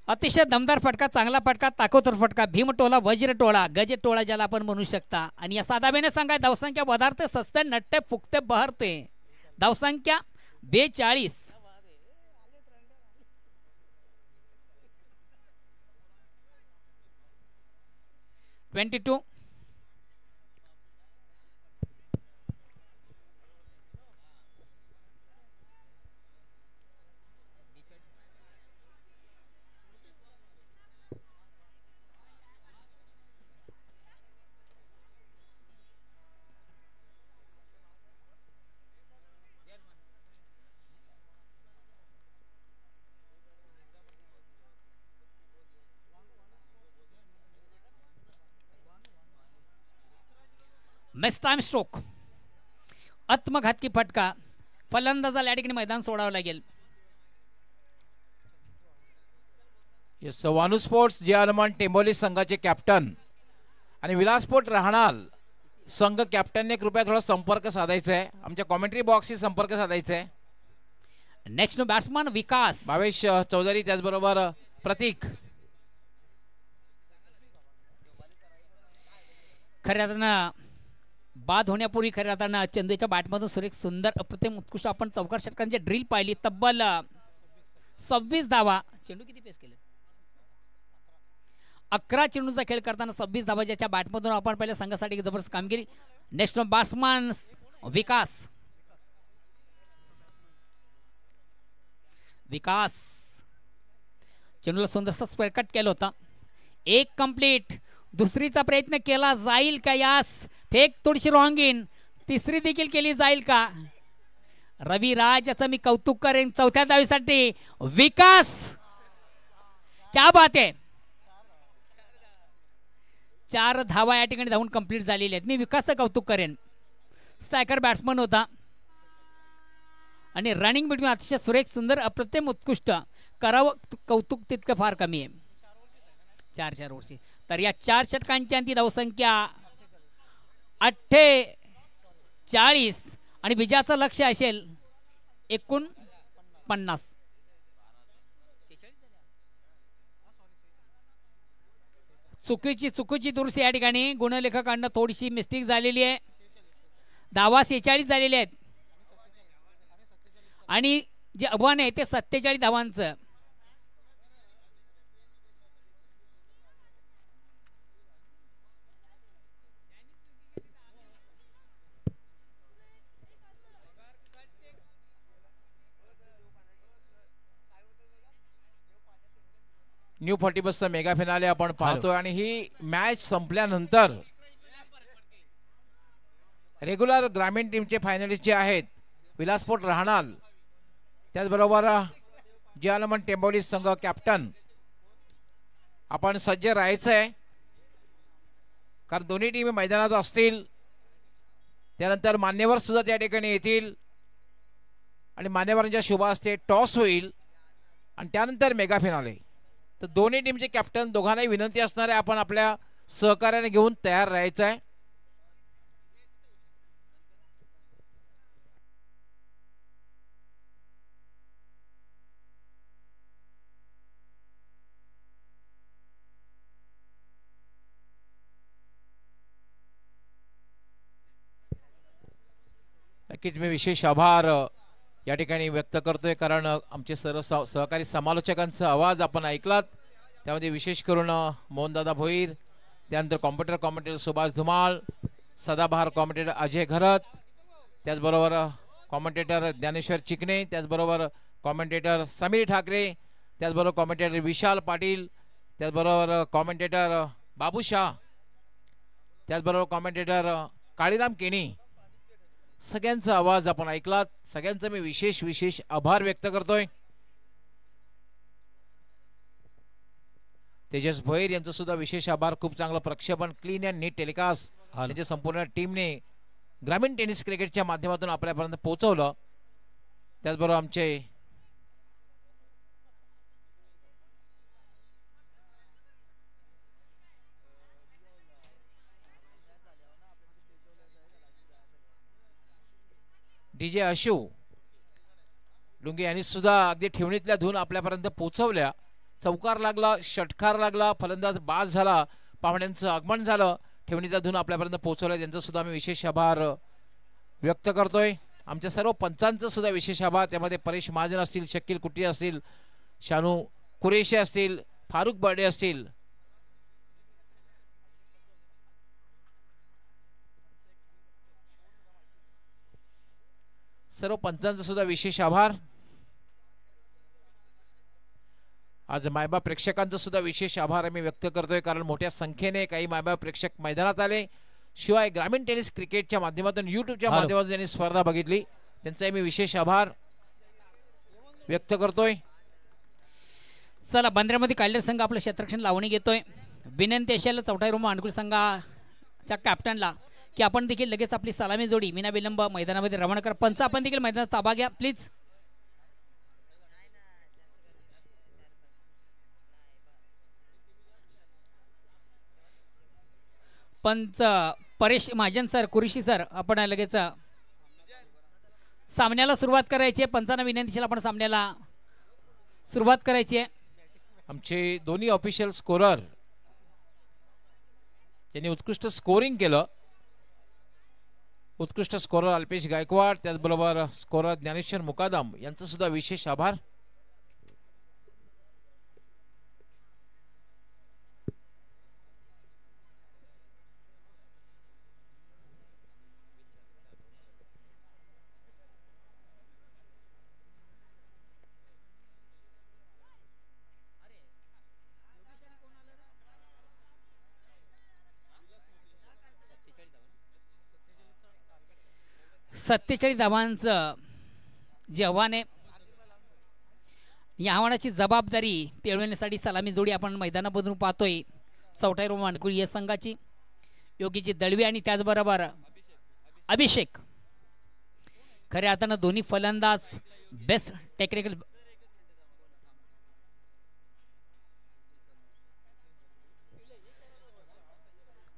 अतिशय दमदार फटका. चांगला फटका. ताकदवर फटका. भीमटोला वज्रटोळा गजटोळा ज्याला आपण म्हणू शकता. आणि या साधावेने सांगा धावसंख्या वधारते सस्ते नट्टे फुकते बहरते. धावसंख्या 42. Miss time stroke. आत्मघातकी फटका. फलंदाजाला या ठिकाणी मैदान सोडावं लागेल. वानू स्पोर्ट्स जे हनुमान टेंबोली संघाचे कॅप्टन आणि विलासपोर्ट राहणार संघ कॅप्टनने कृपया थोडा संपर्क साधायचा आहे. आमच्या कॉमेंट्री बॉक्सशी संपर्क साधायचा आहे. नेक्स्ट बॅट्समन विकास. भावेश चौधरी त्याचबरोबर प्रतीक. खऱ्या अर्थानं बाद होण्यापूर्वी खऱ्या अर्थानं चंदूच्या बॅटमधून सुरेख सुंदर अप्रतिम उत्कृष्ट आपण चौकार षटकांची ड्रिल पाहिली. तब्बल 26 धावा. चेंडू किती पेस केले? 11 चेंडूचा खेळ करताना 26 धावा ज्याच्या बॅटमधून आपण पहिल्या संघासाठी जबरदस्त कामगिरी. नेक्स्ट बॅट्समन विकास. विकास चेंडूला सुंदरसा स्क्वेअर कट केला होता. एक कंप्लीट. दुसरीचा प्रयत्न केला जाईल का? यास फेक थोडीशी रॉंग इन. तिसरी देखील केली जाईल का? रवी राज याचं मी कौतुक करेन चौथ्या धावेसाठी. विकास क्या बात आहे. 4 धावा या ठिकाणी धावून कंप्लीट झालेली आहेत. मी विकासचं कौतुक करेन. स्ट्रायकर बॅट्समन होता आणि रनिंग बिटवीन अतिशय सुरेख सुंदर अप्रतिम उत्कृष्ट. करावं कौतुक तितकं फार कमी आहे. 4 ओव्हरची. तर या 4 षटकांची अंती धावसंख्या 48 आणि विजयाचं लक्ष असेल 49. चुकीची दुरुस्ती या ठिकाणी गुणलेखकांना थोडीशी मिस्टेक झालेली आहे. धावा 46 झालेले आहेत आणि जे आव्हान आहे ते 47 धावांचं. न्यू 40 बसचा मेगा फिनाले आपण पाहतोय आणि ही मॅच संपल्यानंतर रेग्युलर ग्रामीण टीमचे फायनलिस्ट जे आहेत विलासपोट राहणार, त्याचबरोबर जियालमन टेंबोली संघ कॅप्टन आपण सज्ज राहायचंय, कारण दोन्ही टीम मैदानात असतील. त्यानंतर मान्यवर सुद्धा त्या ठिकाणी येतील आणि मान्यवरांच्या शुभ हस्ते टॉस होईल आणि त्यानंतर मेगा फिनाले. तर दोन्ही टीमचे कॅप्टन दोघांनाही विनंती असणार आहे आपण आपल्या सहकार्याने घेऊन तयार राहायचं आहे. नक्कीच मी विशेष आभार या ठिकाणी व्यक्त करतोय, कारण आमचे सर्व सहकारी समालोचकांचा आवाज आपण ऐकलात. त्यामध्ये विशेष करून मोहनदादा भोईर, त्यानंतर कॉम्प्युटर सुभाष धुमाळ, सदाबहार कॉमेंटेटर अजय घरत, त्याचबरोबर कॉमेंटेटर ज्ञानेश्वर चिकणे, त्याचबरोबर कॉमेंटेटर समीर ठाकरे, त्याचबरोबर कॉमेंटेटर विशाल पाटील, त्याचबरोबर कॉमेंटेटर बाबू शाह, त्याचबरोबर कॉमेंटेटर काळीराम केणी. सगळ्यांचा आवाज आपण ऐकलात. सगळ्यांचा मी विशेष आभार व्यक्त करतोय. तेजस भोईर यांचं सुद्धा विशेष आभार. खूप चांगलं प्रक्षेपण, क्लीन अँड नीट टेलिकास्ट त्यांच्या संपूर्ण टीमने ग्रामीण टेनिस क्रिकेटच्या माध्यमातून आपल्यापर्यंत पोहोचवलं. त्याचबरोबर आमचे डीजे अशू लुंगे यांनी सुद्धा अगदी ठेवणीतल्या धून आपल्यापर्यंत पोहोचवल्या. चौकार लागला, षटकार लागला, फलंदाज बाद झाला, पाहुण्यांचं आगमन झालं, ठेवणीचा धून आपल्यापर्यंत पोहोचवलं. त्यांचा सुद्धा आम्ही विशेष आभार व्यक्त करतोय. आमच्या सर्व पंचांचं सुद्धा विशेष आभार. त्यामध्ये परेश महाजन असतील, शकील कुटी असतील, शानू कुरेशी असतील, फारुख बर्डे असतील, सर्व पंचांचा सुद्धा विशेष आभार. आज मायबाप प्रेक्षकांचा सुद्धा विशेष आभार आम्ही व्यक्त करतोय, कारण मोठ्या संख्येने काही मायबाप प्रेक्षक मैदानात आले. शिवाय ग्रामीण टेनिस क्रिकेटच्या माध्यमातून युट्यूबच्या माध्यमातून त्यांनी स्पर्धा बघितली, त्यांचाही मी विशेष आभार व्यक्त करतोय. चला, बंदरामध्ये काढलेला संघ आपलं क्षेत्ररक्षण लावणी घेतोय. विनंती असेल चौथा रोमा अनुकूल संघाच्या कॅप्टनला की आपण देखील लगेच आपली सलामी जोडी मीना विलंब मैदानामध्ये रवाना कर. पंच आपण देखील मैदानात ताबा घ्या प्लीज. पंच परेश महाजन सर, कुरेशी सर, आपण लगेच सामन्याला सुरुवात करायची आहे. पंचांना विनंती आपण सामन्याला सुरुवात करायची आहे. आमचे दोन्ही ऑफिशियल स्कोरर त्यांनी उत्कृष्ट स्कोरिंग केलं. उत्कृष्ट स्कोरर अल्पेश गायकवाड, त्याचबरोबर स्कोरर ज्ञानेश्वर मुकादम यांचा सुद्धा विशेष आभार. 47 धावांचं जे आव्हान आहे, या आव्हानाची जबाबदारी पेलवण्यासाठी सलामी जोडी आपण मैदानामधून पाहतोय. चौथा रो मानकुळी या संघाची योगीजी दळवी आणि त्याचबरोबर अभिषेक. खऱ्या अर्थानं दोन्ही फलंदाज बेस्ट टेक्निकल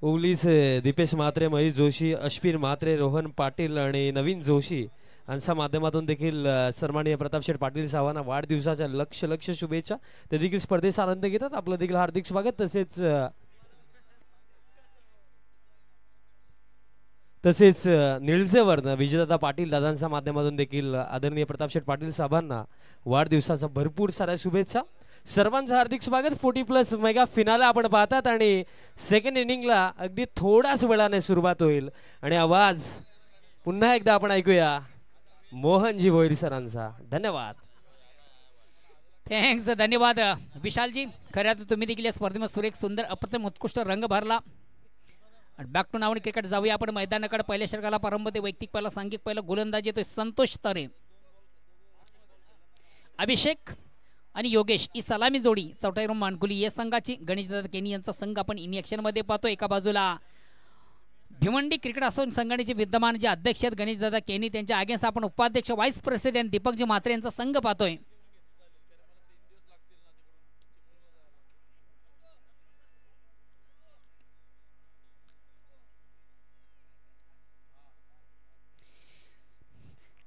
उगलीस दीपेश म्हात्रे, महेश जोशी, अश्विन म्हात्रे, रोहन पाटील आणि नवीन जोशी यांच्या माध्यमातून देखील सन्माननीय प्रतापशेठ पाटील साहेबांना वाढदिवसाच्या लक्ष शुभेच्छा. ते देखील स्पर्धेचा आनंद घेतात. आपलं देखील हार्दिक स्वागत. तसेच निळजेवरनं विजयदादा पाटील दादांच्या माध्यमातून देखील आदरणीय प्रतापशेठ पाटील साहेबांना वाढदिवसाचा भरपूर साऱ्या शुभेच्छा. सर्वांचं हार्दिक स्वागत. 40+ मेगा फिनाले आपण पाहतात आणि सेकंड इनिंगला अगदी थोड्याच वेळाने सुरुवात होईल आणि आवाज पुन्हा एकदा आपण ऐकूया मोहनजी भोईर सरांचा. धन्यवाद. थँक्स, धन्यवाद विशालजी. खऱ्यात तुम्ही देखील या स्पर्धेमध्ये सुरेख सुंदर अप्रतिम उत्कृष्ट रंग भरला. आणि बॅक टू नावणी क्रिकेट जाऊया आपण मैदानाकडे. पहिल्या षटकाला प्रारंभ ते वैयक्तिक पहिला सांघिक पहिला गोलंदाज येतोय संतोष तरे. अभिषेक आणि योगेश ही सलामी जोडी चौथा रो मानकुली या संघाची. गणेशदादा केनी यांचा संघ आपण इन ॲक्शन मध्ये पाहतो. एका बाजूला भिवंडी क्रिकेट असोसिएशन संघटनेचे विद्यमान जे अध्यक्ष आहेत गणेशदादा केनी, त्यांच्या अगेन्स्ट आपण उपाध्यक्ष व्हाईस प्रेसिडेंट दीपकजी म्हात्रे यांचा संघ पाहतोय.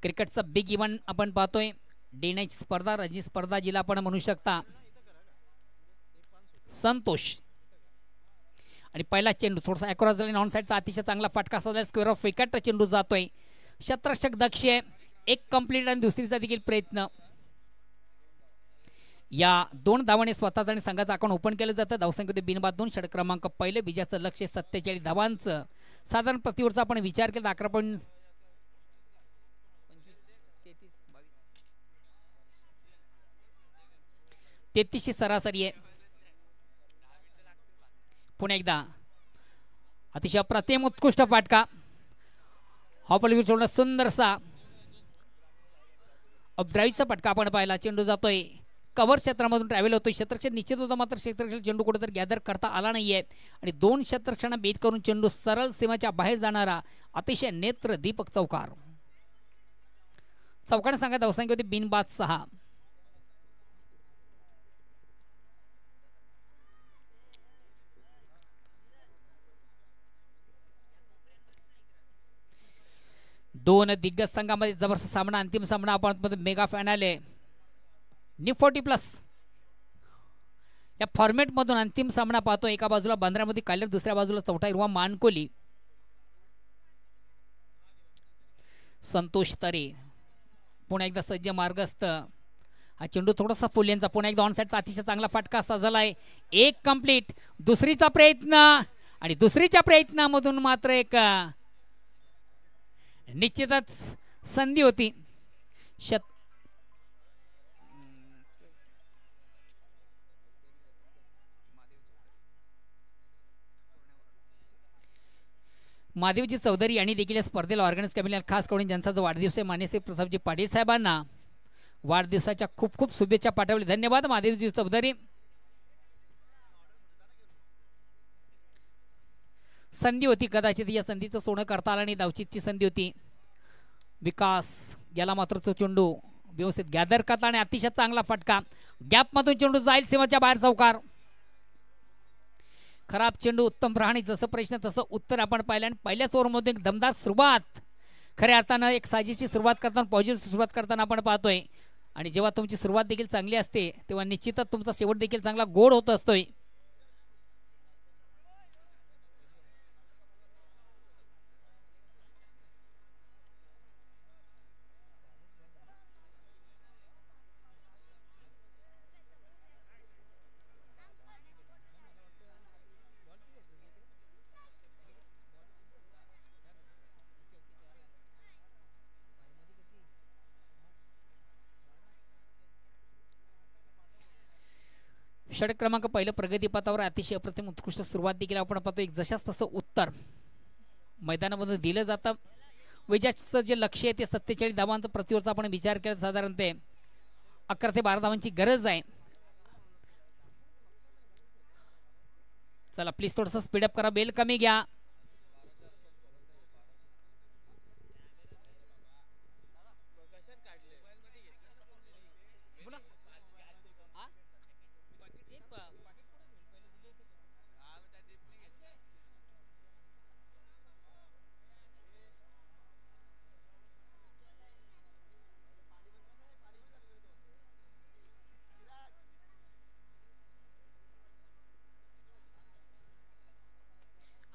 क्रिकेटचा बिग इव्हेंट आपण पाहतोय. डे नाईट स्पर्धा, रणजी स्पर्धा जिला आपण म्हणू शकता. संतोष आणि पहिला चेंडू थोडासा अक्रॉस झाला. ऑन साईडचा अतिशय चांगला फटका साधला. स्क्वेअर ऑफ विकेट चेंडू जातोय. शतरक्षक दक्ष आहे. एक कंप्लीट आणि दुसरीचा देखील प्रयत्न. या 2 धावाने स्वतःचा आणि संघाचा अकाउंट ओपन केलं जातं. धावसंख्येत बिनबाद 2. षटक क्रमांक पहिले. विजयाचं लक्ष 47 धावांचं. साधारण प्रतिवरचा आपण विचार केला 11.33 सरासरी आहे. पुन्हा एकदा अतिशय प्रतिम उत्कृष्ट फाटका. हॉपल सोडणं सुंदरसा ड्राईव्हचा फटका आपण पाहिला. चेंडू जातोय कव्हर क्षेत्रामधून ट्रॅव्हल होतोय. क्षेत्ररक्षण निश्चित होता, मात्र क्षेत्ररक्षण चेंडू कुठेतरी गॅदर करता आला नाहीये आणि 2 क्षेत्ररक्षणांना बेट करून चेंडू सरळ सीमाच्या बाहेर जाणारा अतिशय नेत्र दीपक चौकार. चौकाने सांगा धावसंख्या होती बिनबाद 6. दोन दिग्गज संघामध्ये जबरदस्त सामना, अंतिम सामना आपण मेगा फायनल नी 40+ या फॉर्मॅट मधून अंतिम सामना पाहतो. एका बाजूला बांद्रामध्ये काल्यर, दुसऱ्या बाजूला चौथा हिरवा मानकोली. संतोष तरे पुन्हा एकदा सज्ज मार्गस्थ. हा चेंडू थोडासा फुल्यांचा. पुन्हा एकदा ऑन साइडचा अतिशय चांगला फटका सजलाय. एक कंप्लीट. दुसरीचा प्रयत्न आणि दुसरीच्या प्रयत्नामधून मात्र एक निश्चितच संधी होती. महादेवजी चौधरी यांनी देखील या स्पर्धेला ऑर्गनाइज केलेल्या खास करून ज्यांचा जो वाढदिवस आहे मान्यश्री प्रतापजी पाटील साहेबांना वाढदिवसाच्या खूप खूप शुभेच्छा पाठवली. धन्यवाद महादेवजी चौधरी. संधी होती, कदाचित या संधीचं सोनं करता आलं नाही. धावचीतची संधी होती. विकास याला मात्र तो चेंडू व्यवस्थित गॅदर करता आणि अतिशय चांगला फटका. गॅप मधून चेंडू जाईल सीमाच्या बाहेर चौकार. खराब चेंडू उत्तम राहणे. जसं प्रश्न तसं उत्तर आपण पाहिलं आणि पहिल्याच ओव्हरमध्ये एक दमदार सुरुवात. खऱ्या अर्थानं एक साजेशी सुरुवात करताना, पॉझिटिव्ह सुरुवात करताना आपण पाहतोय. आणि जेव्हा तुमची सुरुवात देखील चांगली असते तेव्हा निश्चितच तुमचा शेवट देखील चांगला गोड होत असतोय. षटक क्रमांक पहिलं प्रगतीपथावर अतिशय अप्रतिम उत्कृष्ट सुरुवात देखील आपण पाहतो. एक जशाच तसं उत्तर मैदानामध्ये दिलं जातं. विजयाचं जे लक्ष्य आहे ते 47 धावांचं प्रतिओव्हरचा आपण विचार केला साधारणतः 11 ते 12 धावांची गरज आहे. चला प्लीज थोडंसं स्पीडअप करा, बेल कमी घ्या.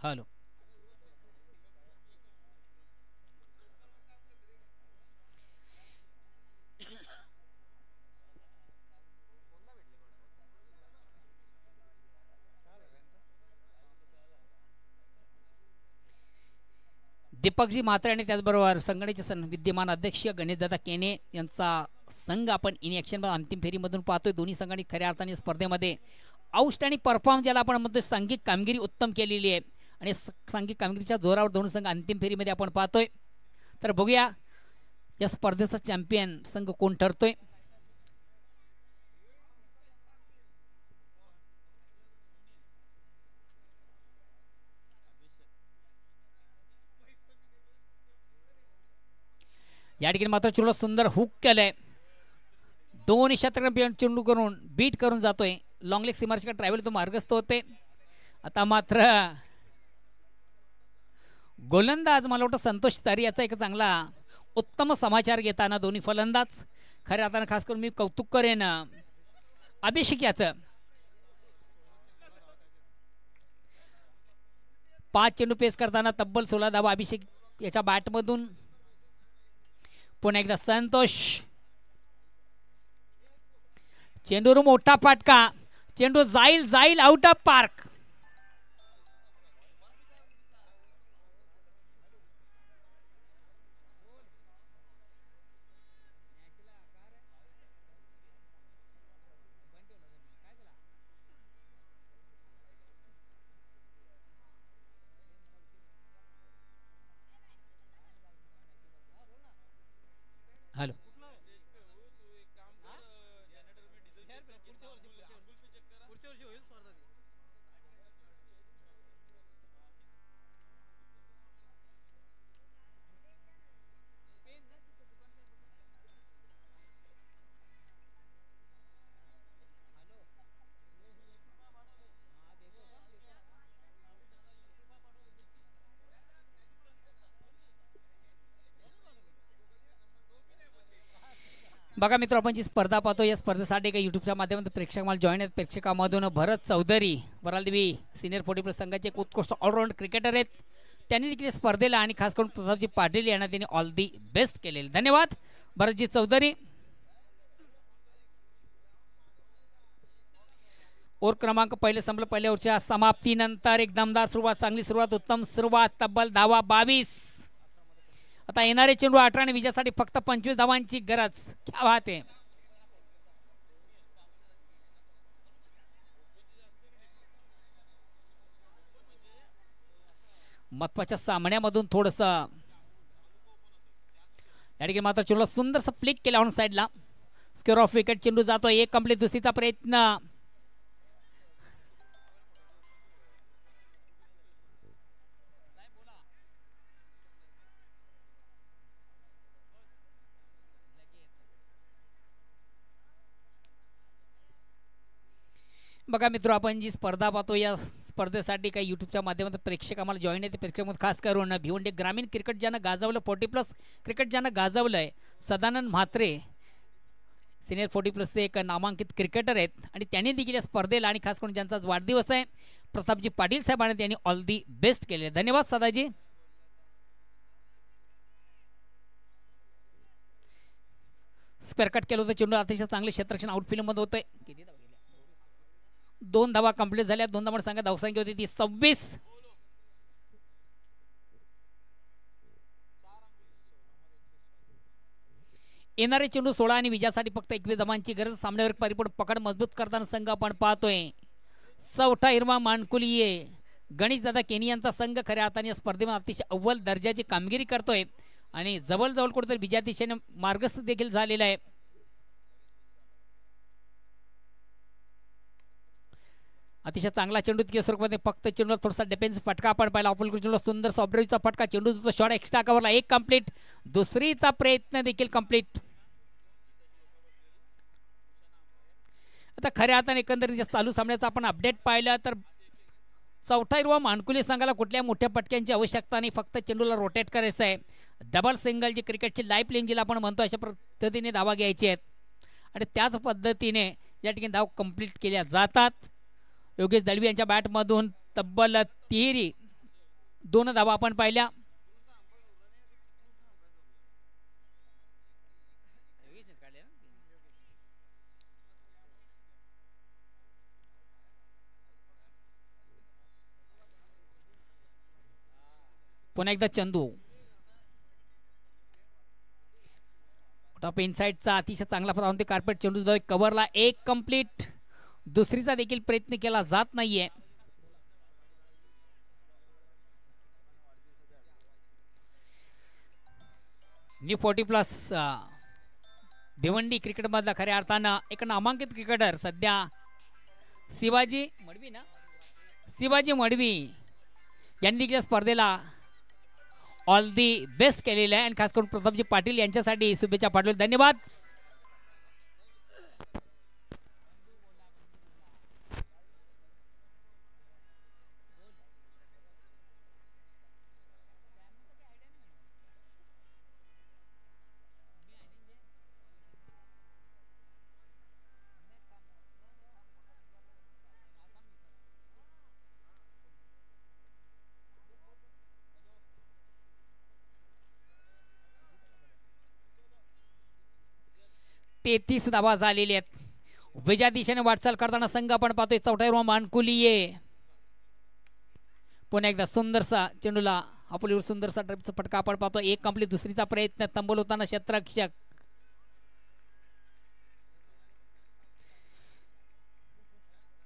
हॅलो दीपकजी म्हात्रे आणि त्याचबरोबर संघटनेचे विद्यमान अध्यक्ष गणेशदादा केने यांचा संघ आपण इन ॲक्शन अंतिम फेरीमधून पाहतोय. दोन्ही संघांनी खऱ्या अर्थाने स्पर्धेमध्ये आउटस्टँडिंग परफॉर्म ज्याला आपण म्हणतोय सांघिक कामगिरी उत्तम केलेली आहे आणि सांघिक कामगिरीच्या जोरावर दोन संघ अंतिम फेरीमध्ये आपण पाहतोय. तर बघूया या स्पर्धेचा चॅम्पियन संघ कोण ठरतोय. या ठिकाणी मात्र चुला सुंदर हुक केलंय, दोन शतक चेंडू करून बीट करून जातोय. लॉंग लेग सीमारेषेकडे ट्रॅव्हल तो मार्गस्थ होते. आता मात्र गोलंदाज मला वाटतं संतोष तारी याचा एक चांगला उत्तम समाचार घेताना दोन्ही फलंदाज खऱ्या अर्थानं खास करून मी कौतुक करेन अभिषेक याचं. 5 चेंडू पेस करताना तब्बल 16 धावा अभिषेक याच्या बॅटमधून. पुन्हा एकदा संतोष, चेंडूवर मोठा फटका, चेंडू जाईल जाईल आउट ऑफ पार्क. हॅलो बघा मित्र, आपण जी स्पर्धा पाहतो या स्पर्धेसाठी काही युट्यूबच्या माध्यमातून प्रेक्षक मला जॉईन आहेत. प्रेक्षकामधून भरत चौधरी वरालदेवी सिनियर 40+ संघाचे एक उत्कृष्ट ऑलराऊंड क्रिकेटर आहेत. त्यांनी देखील स्पर्धेला आणि खास करून प्रतापजी पाटील यांना त्यांनी ऑल दी बेस्ट केलेले. धन्यवाद भरतजी चौधरी. ओव्हर क्रमांक पहिले संपलं. पहिल्या ओव्हरच्या समाप्तीनंतर एक दमदार सुरुवात, चांगली सुरुवात, उत्तम सुरुवात, तब्बल धावा 22. आता येणारे चेंडू 18 आणि विजयासाठी फक्त 25 धावांची गरज. क्या बात आहे. महत्वाच्या सामन्यामधून थोडस या ठिकाणी मात्र चेंडूला सुंदरसा फ्लिक केला ऑन साइडला. स्क्वेअर ऑफ विकेट, चेंडू जातोय. एक कंप्लीट, दुसरीचा प्रयत्न. बघा मित्र, आपण जी स्पर्धा पाहतो या स्पर्धेसाठी काही युट्यूबच्या माध्यमातून प्रेक्षक आम्हाला जॉईन आहेत. प्रेक्षक खास करून भिवंडी ग्रामीण क्रिकेट ज्यानं गाजवलं, 40+ क्रिकेट ज्यानं गाजवलंय, सदानंद म्हात्रे सिनियर 40+चे एक नामांकित क्रिकेटर आहेत आणि त्यांनी देखील या स्पर्धेला आणि खास करून ज्यांचा वाढदिवस आहे प्रतापजी पाटील साहेबांनी त्यांनी ऑल दी बेस्ट केले. धन्यवाद सदाजी. स्क्वेअर कट केलं होतं चेंडू, अतिशय चांगले क्षेत्ररक्षण आउटफील्ड मध्ये होतंय. 2 धावा कंप्लीट झाल्या. 2 धावा सांगा धावसंख्या होती ती 26. येणारे चेंडू 16 आणि विजयासाठी फक्त 21 धावांची गरज. सामन्यावर परिपूर्ण पकड मजबूत करताना संघ आपण पाहतोय. चौथा हिरवा मानकुलीये गणेशदादा केनी यांचा संघ खऱ्या अर्थाने या स्पर्धेमध्ये अतिशय अव्वल दर्जाची कामगिरी करतोय आणि जवळजवळ कुठेतरी विजया दिशेने मार्गस्थ देखील झालेला आहे. अतिशय चांगला चेंडू तिच्या स्वरूपामध्ये फक्त चेंडूला थोडासा डिफेन्स फटका आपण पाहिला. ऑपोजिट सुंदर सॉब्रेचा फटका, चेंडू शॉट एक्स्ट्रा कव्हरला, एक कंप्लीट. दुसरीचा प्रयत्न देखील कंप्लीट. आता खऱ्या अर्थाने एकंदरीत चालू सामन्याचा आपण अपडेट पाहिलं तर चौथा हिरवा मानकुली संघाला कुठल्या मोठ्या पटक्यांची आवश्यकता नाही, फक्त चेंडूला रोटेट करायचं आहे. डबल सिंगल जी क्रिकेटची लाईफ लेन जिला आपण म्हणतो अशा पद्धतीने धावा घ्यायची आहेत आणि त्याच पद्धतीने या ठिकाणी धाव कंप्लीट केल्या जातात. योगेश दळवी यांच्या बॅटमधून तब्बल 2 धावा आपण पाहिल्या. पुन्हा एकदा चंदू टॉप इनसाइडचा अतिशय चांगला फराव ते कार्पेट चेंडू कव्हरला, एक कंप्लीट. दुसरीचा देखील प्रयत्न केला जात नाहीये. न्यू 40+ भिवंडी क्रिकेट मधला खऱ्या अर्थानं एक नामांकित क्रिकेटर सध्या शिवाजी मडवी यांनी देखील स्पर्धेला ऑल दी बेस्ट केलेलं आहे आणि खास करून प्रतापजी पाटील यांच्यासाठी शुभेच्छा पाठवल्या. धन्यवाद. तेहतीस धावा झालेली आहेत. विजया दिशेने वाटचाल करताना संघ आपण पाहतोय चौथा हिरवा मानकुलिये. पुन्हा एकदा सुंदरसा चेंडूला आपल्यावर सुंदरसा ड्राइव्हचा फटका आपण पाहतो, एक कंप्लीट. दुसरीचा प्रयत्न तंबोल होताना क्षेत्ररक्षक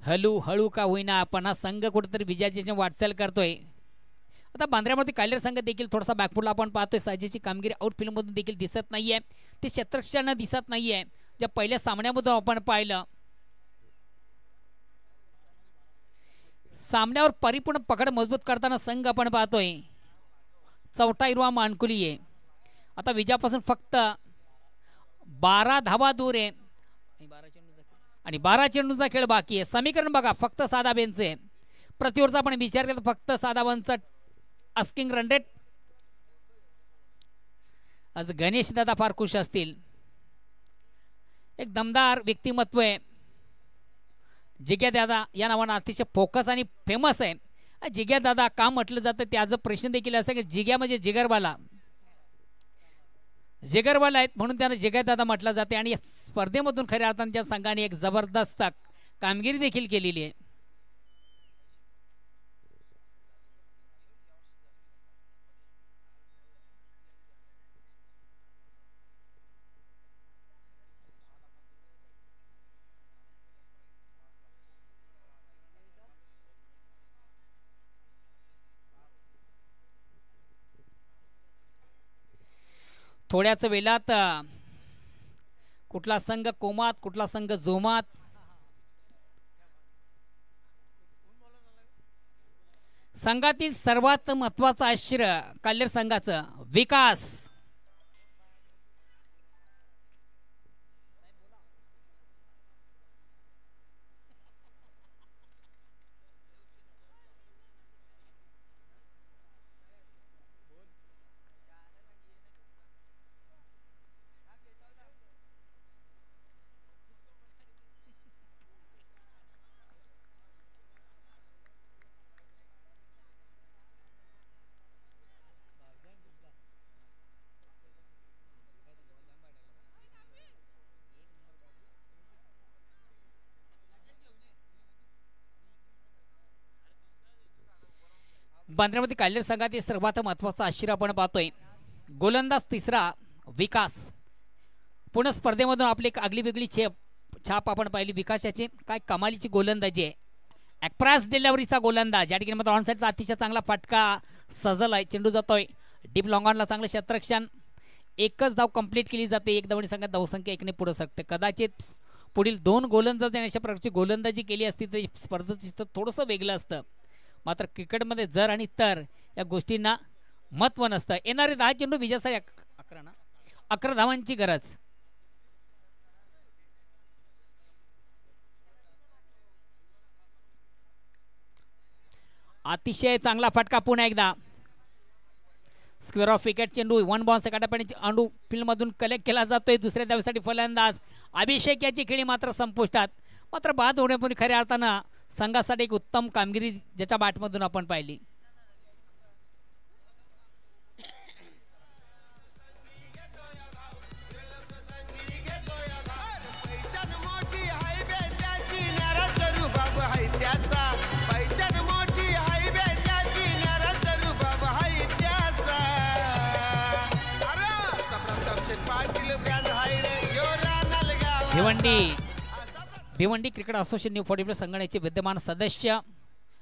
हळू का होईना पण हा संघ कुठेतरी विजया दिशेने वाटचाल करतोय. आता बांद्र्यामध्ये कायलर संघ देखील थोडासा बॅकफुटला आपण पाहतोय. साजेची कामगिरी आउटफील्ड मधून देखील दिसत नाहीये, ते क्षेत्ररक्षकांना दिसत नाहीये. ज्या पहिल्या सामन्यामधून आपण पाहिलं सामन्यावर परिपूर्ण पकड मजबूत करताना संघ आपण पाहतोय चौथा हिरवा मानकुलिये. आता विजयापासून फक्त 12 धावा दूर आहे आणि 12 चेंडूचा खेळ बाकी आहे. समीकरण बघा, फक्त 6 धाब्यांचे. प्रति ओव्हरचा आपण विचार केला फक्त 6 धावांचा आस्किंग रन रेट. आज गणेश दादा फार खुश असतील. एक दमदार व्यक्तिमत्व आहे जिग्या दादा या नावानं, अतिशय फोकस आणि फेमस आहे. जिग्या दादा का म्हटलं जातं त्याचा प्रश्न देखील असा की जिग्या म्हणजे जिगरवाला आहेत म्हणून त्यांना जिग्या दादा म्हटलं जाते. आणि या स्पर्धेमधून खऱ्या अर्थाने त्या संघाने एक जबरदस्त कामगिरी देखील केलेली आहे. थोड्याच वेळात कुठला संघ कोमात, कुठला संघ जोमात. संघातील सर्वात महत्वाचं आश्चर्य काल्हेर संघाचं विकास. बांद्र्यामध्ये काल्हेर संघातील सर्वात महत्वाचा आश्चर्य आपण पाहतोय गोलंदाज तिसरा विकास. पुन्हा स्पर्धेमधून आपली एक आगली वेगळी छाप आपण पाहिली विकासाची. काय कमालीची गोलंदाजी आहे. एक्सप्रेस डिलिव्हरीचा गोलंदाज या ठिकाणी ऑन साईडचा अतिशय चांगला फटका सजल आहे. चेंडू जातोय डीप लॉंग ऑनला, चांगलं क्षेत्ररक्षण. एकच धाव कंप्लीट केली जाते. एक धावणी संघात धावसंख्या 1ने पुढे सरकते. कदाचित पुढील 2 गोलंदाज अशा प्रकारची गोलंदाजी केली असती तर स्पर्धेचं चित्र थोडंसं वेगळं असतं. मात्र क्रिकेटमध्ये जर आणि तर या गोष्टींना महत्त्व नसतं. येणारे 10 चेंडू विजयासाठी 11 धावांची गरज. अतिशय चांगला फटका पुन्हा एकदा. स्क्वेअर ऑफ विकेट चेंडू 1 बाउन्स काटापणी अंडू फील्डमधून कलेक्ट केला जातोय. दुसऱ्या धावेसाठी फलंदाज अभिषेक याची खेळी मात्र संपुष्टात. मात्र बाद होण्यापूर्वी खऱ्या अर्थानं संघासाठी एक उत्तम कामगिरी ज्याच्या बॅटमधून आपण पाहिली. भिवंडी क्रिकेट असोसिएशन न्यू 40 संघटनेचे विद्यमान सदस्य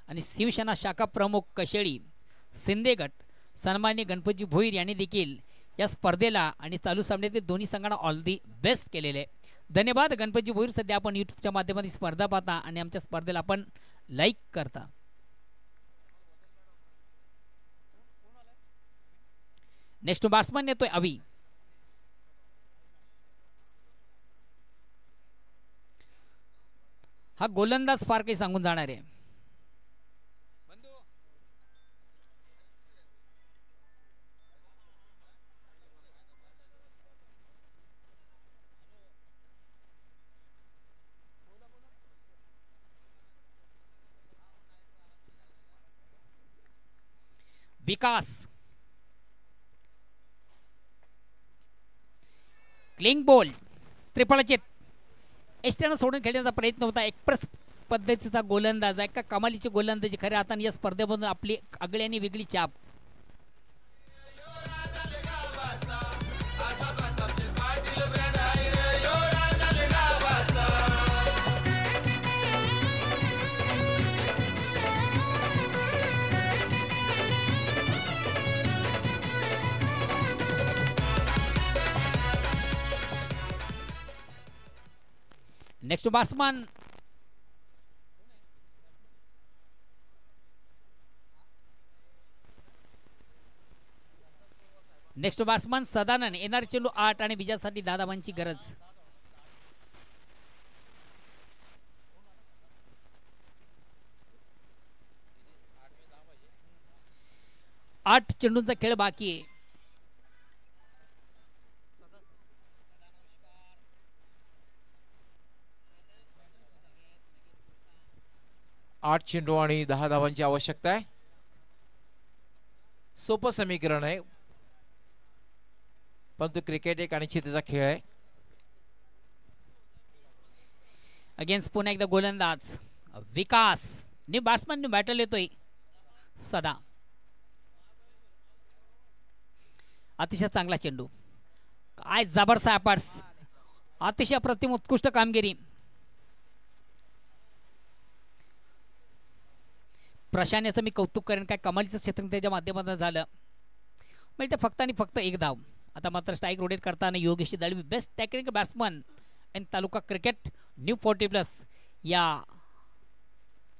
आणि शिवसेना शाखा प्रमुख कशेळी शिंदे गट सन्माननीय गणपतजी भोईर यांनी देखील या स्पर्धेला आणि चालू सामन्यातील दोन्ही संघांना ऑल दी बेस्ट केलेले. धन्यवाद गणपतजी भोईर. सध्या आपण यूट्यूबच्या माध्यमातून स्पर्धा पाहता आणि आमच्या स्पर्धेला आपण लाईक करता. नेक्स्ट बॅट्समन येतोय अवी. हा गोलंदाज फार काही सांगून जाणार आहे. विकास क्लिंग बॉल त्रिफळाचे एस्ट्यानं सोडून खेळण्याचा प्रयत्न होता. एक्सप्रेस पद्धतीचा गोलंदाज आहे का कमालीची गोलंदाजी खऱ्या अर्थाने या स्पर्धेमधून आपली आगळी आणि वेगळी छाप. Next batsman Sadanand. येणारे चेंडू 8 आणि विजयासाठी 10 धावांची गरज. आठ चेंडूंचा खेळ बाकी आहे. आठ चेंडू आणि 10 धावांची आवश्यकता आहे. सोपं समीकरण आहे परंतु क्रिकेट एक अनिश्चिततेचा खेळ आहे. अगेन्स्ट पुन्हा एकदा गोलंदाज विकास. न्यू बॅट्समन न्यू बॅटल येतोय सदा. अतिशय चांगला चेंडू. काय जबरदस्त ॲपर्स. अतिशय अप्रतिम उत्कृष्ट कामगिरी. प्रशांत मी कौतुक करेन. काय कमालीचं क्षेत्र त्याच्या माध्यमातून झालं. म्हणजे ते फक्त आणि फक्त एक धाव. आता मात्र स्ट्राईक रोटेट करताना Yogesh Dalvi best technical batsman in taluka cricket new 40+ या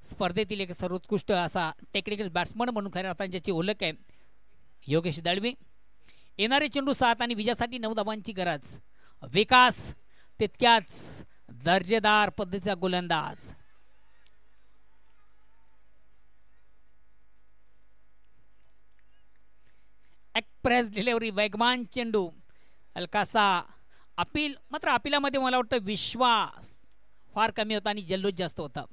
स्पर्धेतील एक सर्वोत्कृष्ट असा टेक्निकल बॅट्समन म्हणून खऱ्या अर्थाने ज्याची ओळख आहे योगेश दळवी. येणारे चेंडू 7 आणि विजयासाठी 9 धावांची गरज. विकास तितक्याच दर्जेदार पद्धतीचा गोलंदाज. एक्सप्रेस डिलिव्हरी वेगवान चेंडू. हलकासा अपील. मात्र अपिलामध्ये मला वाटतं विश्वास फार कमी होता आणि जल्लोष जास्त होता.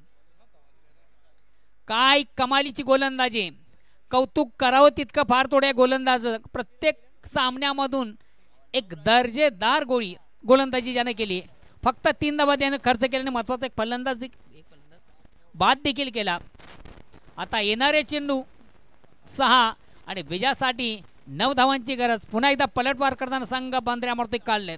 काय कमालीची गोलंदाजी. कौतुक करावं तितकं फार थोड्या गोलंदाज. प्रत्येक सामन्यामधून एक दर्जेदार गोलंदाजी ज्याने केली. फक्त 3 धावा त्याने खर्च केल्याने महत्वाचा एक फलंदाज बाद देखील केला. आता येणारे चेंडू 6 आणि विजयासाठी 9 धावांची गरज. पुन्हा एकदा पलटवार करताना संघ बांद्र्या मारतोय काढले.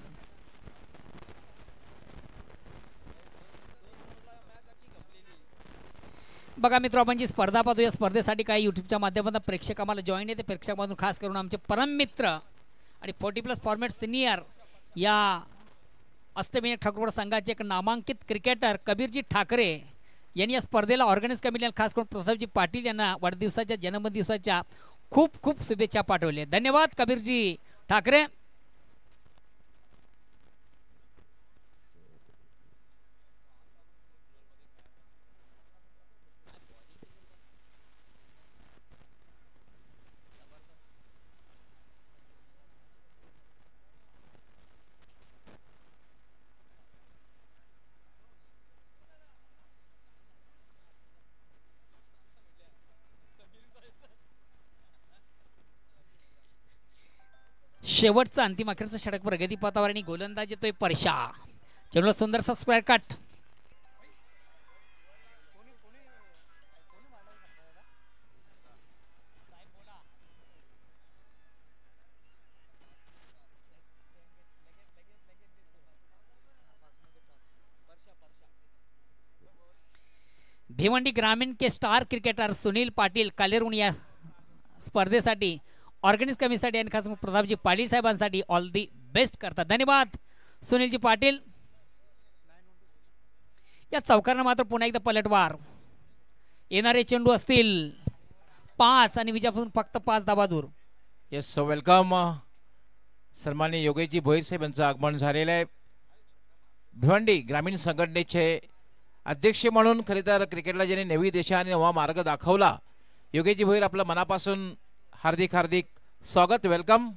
बघा मित्र आपण जी स्पर्धा पाहतो या स्पर्धेसाठी काही युट्यूबच्या माध्यमातून प्रेक्षक आम्हाला जॉईन आहे. ते प्रेक्षकामधून खास करून आमचे परम मित्र आणि 40+ फॉर्मॅट सिनियर या अष्टविनायक ठाकूर संघाचे एक नामांकित क्रिकेटर कबीरजी ठाकरे यांनी या स्पर्धेला ऑर्गनाईज कमिटीला खास करून प्रतापजी पाटील यांना वाढदिवसाच्या जन्मदिवसाच्या खूप खूप शुभेच्छा पाठवल्या. धन्यवाद कबीरजी ठाकरे. शेवटचा अंतिम अखेरचा षटक प्रगती पथावर आणि गोलंदाज येतोय परशा. चलो सुंदरसा स्क्वेअर कट. भिवंडी ग्रामीण के स्टार क्रिकेटर सुनील पाटील कालेरुण या स्पर्धेसाठी ऑर्गनाइज कमिटीसाठी आणि खास प्रतापजी पाटील साहेबांसाठी ऑल दी बेस्ट करतात. धन्यवाद सुनीलजी पाटील. या चौकांना मात्र पुन्हा एकदा पलटवार. येणारे चेंडू असतील 5 आणि विजयापासून फक्त 5 धावा दूर. Yes so welcome. सन्माननीय योगेशजी भोईर साहेब यांचं आगमन झालेलं आहे. भिवंडी ग्रामीण संघटनेचे अध्यक्ष म्हणून खरे तर क्रिकेटला ज्यांनी नवी दिशा आणि नवा मार्ग दाखवला योगेशजी भोईर आपलं मनापासून हार्दिक हार्दिक स्वागत. वेलकम.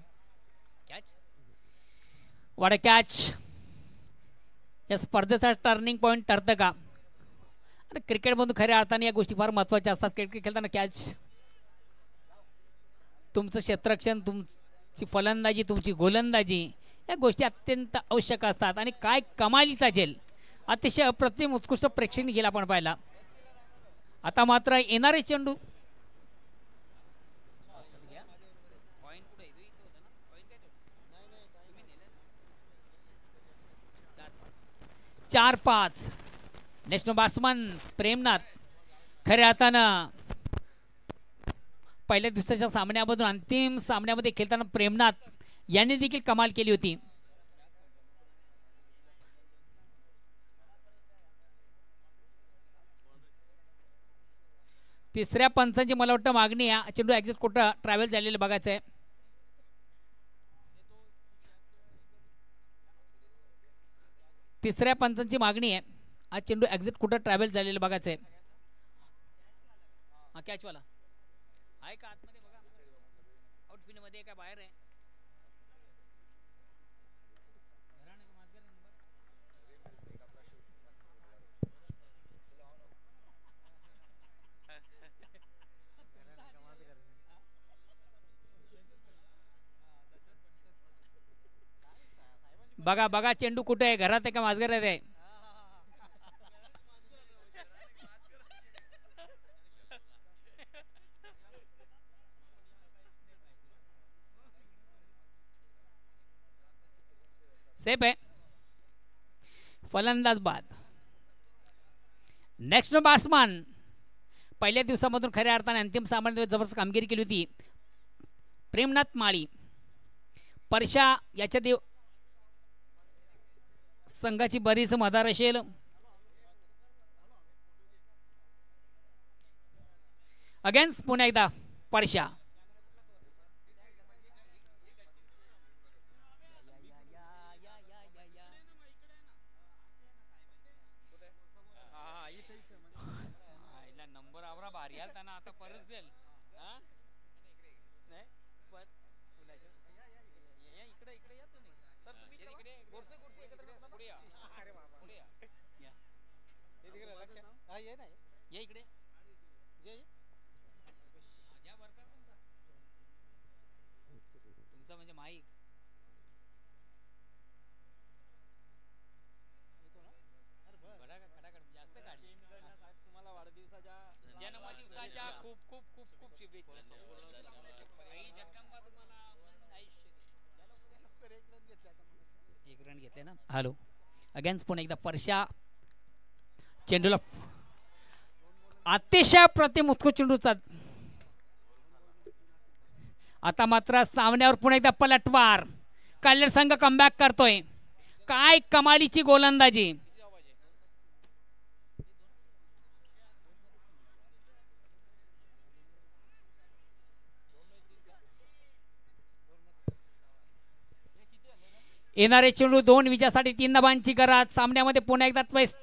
वाट कॅच. या स्पर्धेचा टर्निंग पॉइंट ठरतं का? आणि क्रिकेटमधून खऱ्या अर्थाने या गोष्टी फार महत्त्वाच्या असतात. क्रिकेट खेळताना कॅच, तुमचं क्षेत्ररक्षण, तुमची फलंदाजी, तुमची गोलंदाजी या गोष्टी अत्यंत आवश्यक असतात. आणि काय कमालीचा झेल, अतिशय अप्रतिम उत्कृष्ट प्रेक्षणीय गेला आपण पाहिला. आता मात्र येणारे चेंडू 4-5. नेशनल बॅट्समन प्रेमनाथ खऱ्या अर्थानं पहिल्या दिवसाच्या सामन्यामधून अंतिम सामन्यामध्ये खेळताना प्रेमनाथ यांनी देखील कमाल केली होती. तिसऱ्या पंचांची मला वाटतं मागणी आहे. चेंडू एक्झिट कुठं ट्रॅव्हल झालेलं बघायचं आहे. तिसऱ्या पंचांची मागणी आहे. आज चेंडू एक्झिट कुठं ट्रॅव्हल झालेलं बघायचं आहे. हा कॅचवाला आहे का आतमध्ये बघा. आउटफिल्ड मध्ये काय बाहेर आहे? बघा बघा चेंडू कुठे आहे? घरात आहे का माझघरात आहे? सेफ आहे. फलंदाज बाद. नेक्स्ट बॅट्समन पहिल्या दिवसामधून खऱ्या अर्थाने अंतिम सामन्यात जबरदस्त कामगिरी केली होती प्रेमनाथ माळी. परशा याच्या संघाची बरीच मदार असेल. अगेन्स्ट पुन्हा एकदा परशा. नंबर आवरा भारी आला त्यांना आता परत जाईल. इकडे इकडे या तुम्ही सर. तुम्ही गोरसे गोरसे एकत्र पुढे या. पुढे या. या इकडे तुमचा म्हणजे माईक जास्त काढली. तुम्हाला वाढदिवसाच्या जन्मदिवसाच्या खूप खूप खूप खूप शुभेच्छा. जगदंबा तुम्हाला आयुष्य एक रन घेतले ना. हॅलो अगेन्स्ट पुन्हा एकदा परशा. चेंडूला अतिशय प्रतिम उत्कृष्ट चेंडूचा. आता मात्र सामन्यावर पुन्हा एकदा पलटवार. कल्याण संघ कमबॅक करतोय. काय कमालीची गोलंदाजी. येणारे चेंडू 2 विजयासाठी 3 धावांची गरज. सामन्यामध्ये पुन्हा एकदा ट्विस्ट.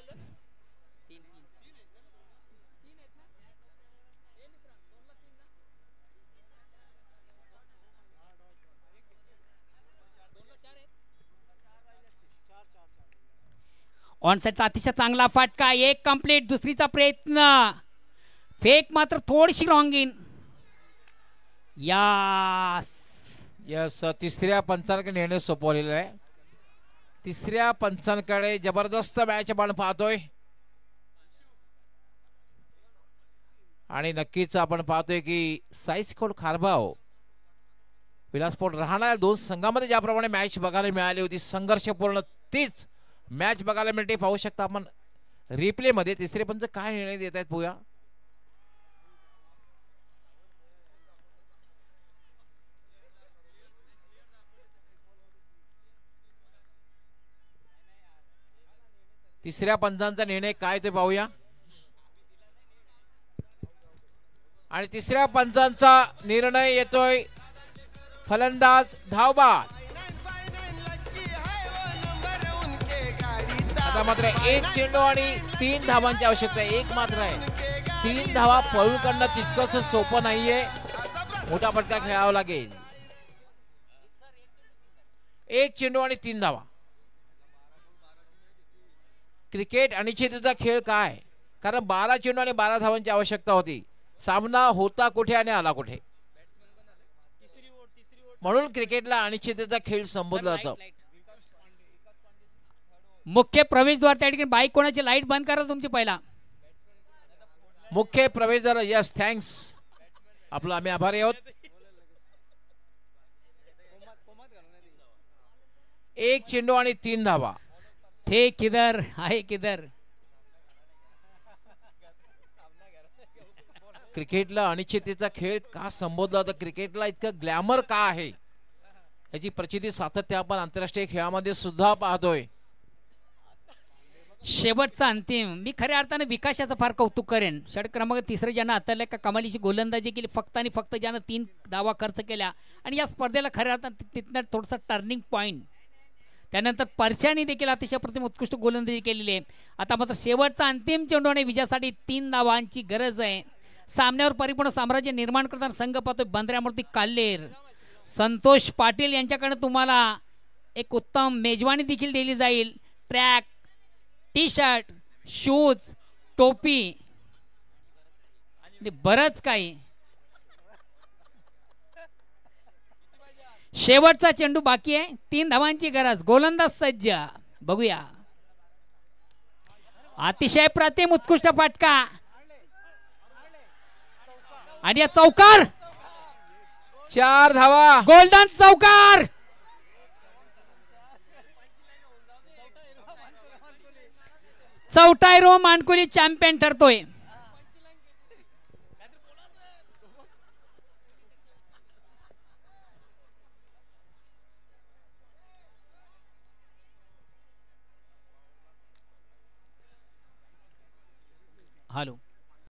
ऑनसाइडचा अतिशय चांगला फटका. एक कंप्लीट. दुसरीचा प्रयत्न. फेक मात्र थोडीशी रॉंग इन. यस तिसऱ्या पंचांकडे निर्णय सोपवलेला आहे. तिसऱ्या पंचांकडे जबरदस्त मॅच आपण पाहतोय आणि नक्कीच आपण पाहतोय की साईज कोड खारबाव विलासपूर राहणार दोन संघामध्ये ज्याप्रमाणे मॅच बघायला मिळाली होती संघर्षपूर्ण तीच मॅच बघायला मिळते. पाहू शकता आपण रिप्ले मध्ये तिसरे पंच काय निर्णय देत आहेत पुया. तिसऱ्या पंचांचा निर्णय काय ते पाहूया. आणि तिसऱ्या पंचांचा निर्णय येतोय फलंदाज धावबाद. आता मात्र एक चेंडू आणि 3 धावांची आवश्यकता आहे. एक मात्र आहे. 3 धावा पळून काढणं तितकंसं सोपं नाहीये. मोठा फटका खेळावा लागेल. एक चेंडू आणि 3 धावा. क्रिकेट अनिश्चिततेचा खेळ काय, कारण 12 चेंडू आणि 12 धावांची आवश्यकता होती. सामना होता कुठे आणि आला कुठे, म्हणून क्रिकेटला अनिश्चिततेचा खेळ संबोधला जातो. मुख्य प्रवेशद्वार त्या ठिकाणी बाईक कोणाची लाईट बंद करा तुमची पहिला. मुख्य प्रवेशद्वार. यस थँक्स, आपलं आम्ही आभारी आहोत. एक चेंडू आणि 3 धावा. थे किधर आहे किधर. क्रिकेटला अनिश्चिततेचा खेळ का संबोधला जातो, क्रिकेटला इतकं ग्लॅमर का आहे याची प्रचिती सातत्य आपण आंतरराष्ट्रीय खेळामध्ये सुद्धा पाहतोय. शेवटचा अंतिम. मी खऱ्या अर्थाने विकासाचं फार कौतुक करेन. षटक क्रमांक 3 ज्यानं हाताळल्या का कमालीची गोलंदाजी केली फक्त आणि फक्त, ज्यानं 3 धावा खर्च केल्या आणि या स्पर्धेला खऱ्या अर्थाने तिथनं थोडंसं टर्निंग पॉईंट. त्यानंतर परशाने देखील अतिशय प्रतिम उत्कृष्ट गोलंदाजी केलेली आहे. आता मात्र शेवटचा अंतिम चेंडू आणि विजयासाठी 3 धावांची गरज आहे. सामन्यावर परिपूर्ण साम्राज्य निर्माण करताना संघ पाहतोय बंद्र्यामूर्ती काल्लेर. संतोष पाटील यांच्याकडे तुम्हाला एक उत्तम मेजवानी देखील दिली जाईल. ट्रॅक, टी शर्ट, शूज, टोपी, बरंच काही. शेवटचा चेंडू बाकी आहे. 3 धावांची गरज. गोलंदाज सज्ज. बघूया. अतिशय प्रतिम उत्कृष्ट फटका आणि या चौकार. 4 धावा. गोल्डन चौकार. चौटायरो मानकुली चॅम्पियन ठरतोय. हॅलो.